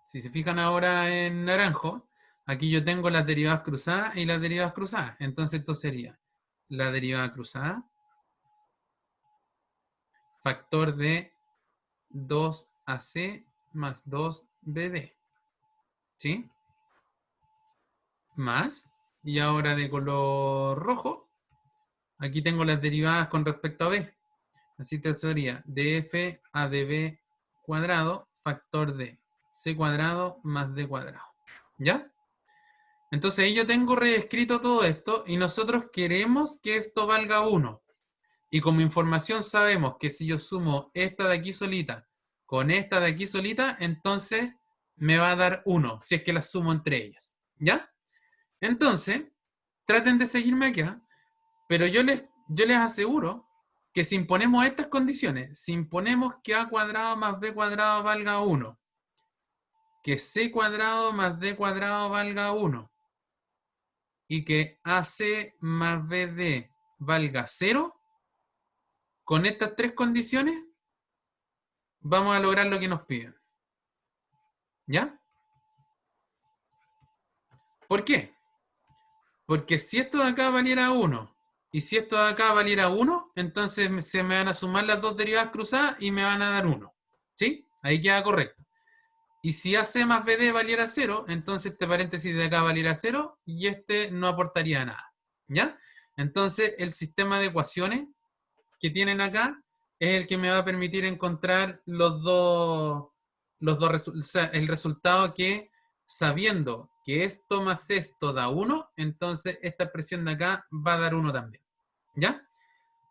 Si se fijan ahora en naranjo, aquí yo tengo las derivadas cruzadas y las derivadas cruzadas. Entonces esto sería la derivada cruzada, factor de 2ac más 2bd. ¿Sí? Más. Y ahora de color rojo, aquí tengo las derivadas con respecto a b. Así que sería df a db cuadrado, factor de c cuadrado más d cuadrado. ¿Ya? Entonces ahí yo tengo reescrito todo esto y nosotros queremos que esto valga 1. Y como información sabemos que si yo sumo esta de aquí solita con esta de aquí solita, entonces me va a dar 1, si es que las sumo entre ellas. ¿Ya? Entonces, traten de seguirme acá, pero yo les aseguro que si imponemos estas condiciones, si imponemos que a cuadrado más b cuadrado valga 1, que c cuadrado más d cuadrado valga 1, y que AC más BD valga 0, con estas tres condiciones vamos a lograr lo que nos piden. ¿Ya? ¿Por qué? Porque si esto de acá valiera 1 y si esto de acá valiera 1, entonces se me van a sumar las dos derivadas cruzadas y me van a dar 1. ¿Sí? Ahí queda correcto. Y si AC más BD valiera 0, entonces este paréntesis de acá valiera 0 y este no aportaría nada. ¿Ya? Entonces el sistema de ecuaciones que tienen acá es el que me va a permitir encontrar o sea, el resultado que, sabiendo que esto más esto da 1, entonces esta expresión de acá va a dar 1 también. ¿Ya?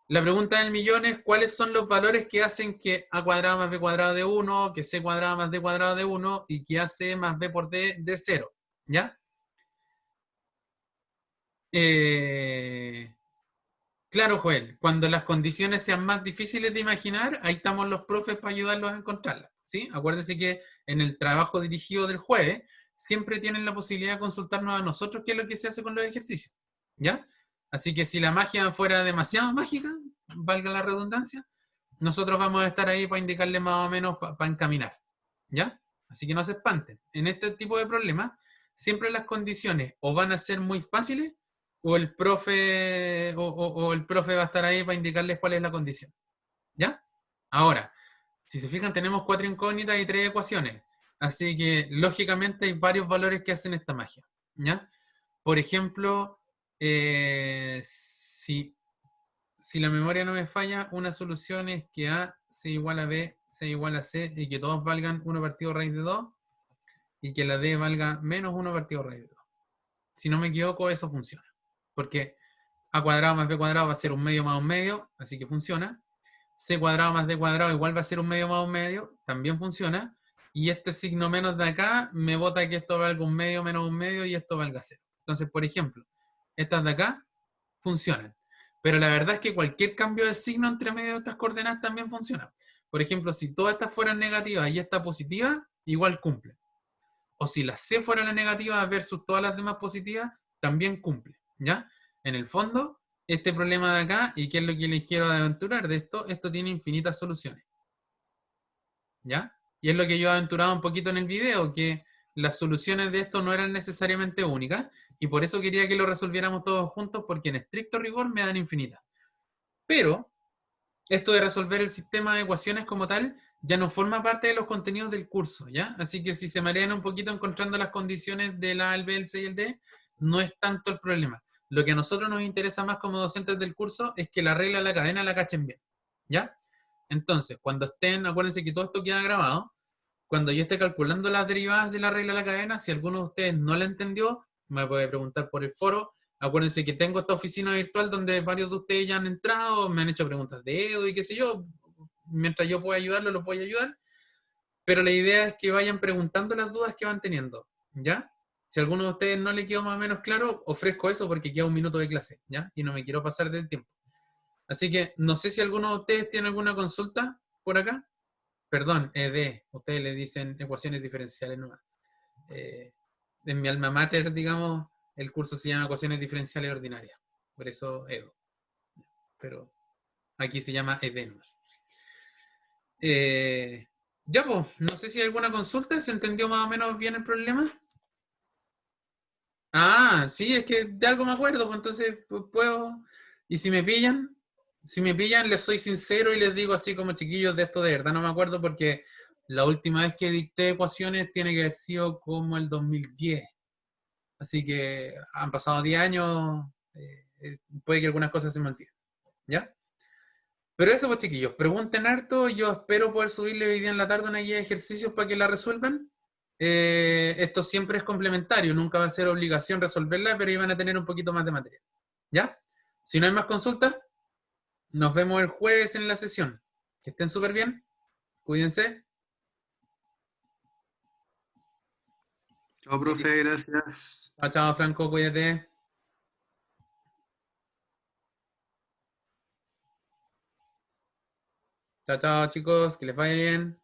La pregunta del millón es cuáles son los valores que hacen que a cuadrado más b cuadrado de 1, que c cuadrado más d cuadrado de 1 y que ac más b por d de 0. ¿Ya? Claro, Joel, cuando las condiciones sean más difíciles de imaginar, ahí estamos los profes para ayudarlos a encontrarlas, ¿sí? Acuérdense que en el trabajo dirigido del jueves siempre tienen la posibilidad de consultarnos a nosotros qué es lo que se hace con los ejercicios, ¿ya? Así que si la magia fuera demasiado mágica, valga la redundancia, nosotros vamos a estar ahí para indicarles más o menos para encaminar, ¿ya? Así que no se espanten. En este tipo de problemas, siempre las condiciones o van a ser muy fáciles o el profe va a estar ahí para indicarles cuál es la condición. ¿Ya? Ahora, si se fijan, tenemos 4 incógnitas y 3 ecuaciones. Así que, lógicamente, hay varios valores que hacen esta magia. ¿Ya? Por ejemplo, si la memoria no me falla, una solución es que A sea igual a B, sea igual a C, y que todos valgan 1 partido raíz de 2, y que la D valga menos 1 partido raíz de 2. Si no me equivoco, eso funciona. Porque a cuadrado más b cuadrado va a ser un medio más un medio, así que funciona. C cuadrado más d cuadrado igual va a ser un medio más un medio, también funciona. Y este signo menos de acá me bota que esto valga un medio menos un medio y esto valga 0. Entonces, por ejemplo, estas de acá funcionan. Pero la verdad es que cualquier cambio de signo entre medio de estas coordenadas también funciona. Por ejemplo, si todas estas fueran negativas y esta positiva, igual cumple. O si la C fuera la negativa versus todas las demás positivas, también cumple. ¿Ya? En el fondo, este problema de acá, y qué es lo que les quiero aventurar de esto tiene infinitas soluciones. ¿Ya? Y es lo que yo he aventurado un poquito en el video, que las soluciones de esto no eran necesariamente únicas, y por eso quería que lo resolviéramos todos juntos, porque en estricto rigor me dan infinitas. Pero esto de resolver el sistema de ecuaciones como tal ya no forma parte de los contenidos del curso, ¿ya? Así que si se marean un poquito encontrando las condiciones del A, el B, el C y el D, no es tanto el problema. Lo que a nosotros nos interesa más como docentes del curso es que la regla de la cadena la cachen bien, ¿ya? Entonces, cuando estén, acuérdense que todo esto queda grabado, cuando yo esté calculando las derivadas de la regla de la cadena, si alguno de ustedes no la entendió, me puede preguntar por el foro. Acuérdense que tengo esta oficina virtual donde varios de ustedes ya han entrado, me han hecho preguntas de Edo y qué sé yo. Mientras yo pueda ayudarlos, los voy a ayudar. Pero la idea es que vayan preguntando las dudas que van teniendo, ¿ya? Si a alguno de ustedes no le quedó más o menos claro, ofrezco eso porque queda un minuto de clase, ¿ya? Y no me quiero pasar del tiempo. Así que no sé si alguno de ustedes tiene alguna consulta por acá. Perdón, ED. Ustedes le dicen ecuaciones diferenciales nomás. En mi alma mater, digamos, el curso se llama ecuaciones diferenciales ordinarias. Por eso EDO. Pero aquí se llama ED nomás. Ya, pues, no sé si hay alguna consulta. ¿Se entendió más o menos bien el problema? Ah, sí, es que de algo me acuerdo, pues entonces puedo. Y si me pillan, les soy sincero y les digo así como chiquillos, de esto de verdad no me acuerdo porque la última vez que dicté ecuaciones tiene que haber sido como el 2010. Así que han pasado 10 años, puede que algunas cosas se me olviden. ¿Ya? Pero eso, pues chiquillos, pregunten harto. Yo espero poder subirle hoy día en la tarde una guía de ejercicios para que la resuelvan. Esto siempre es complementario, nunca va a ser obligación resolverla, pero iban a tener un poquito más de material. ¿Ya? Si no hay más consultas, nos vemos el jueves en la sesión. Que estén súper bien. Cuídense. Chao, Sí. profe, gracias. Chao, chao, Franco, cuídate. Chao, chao, chicos, que les vaya bien.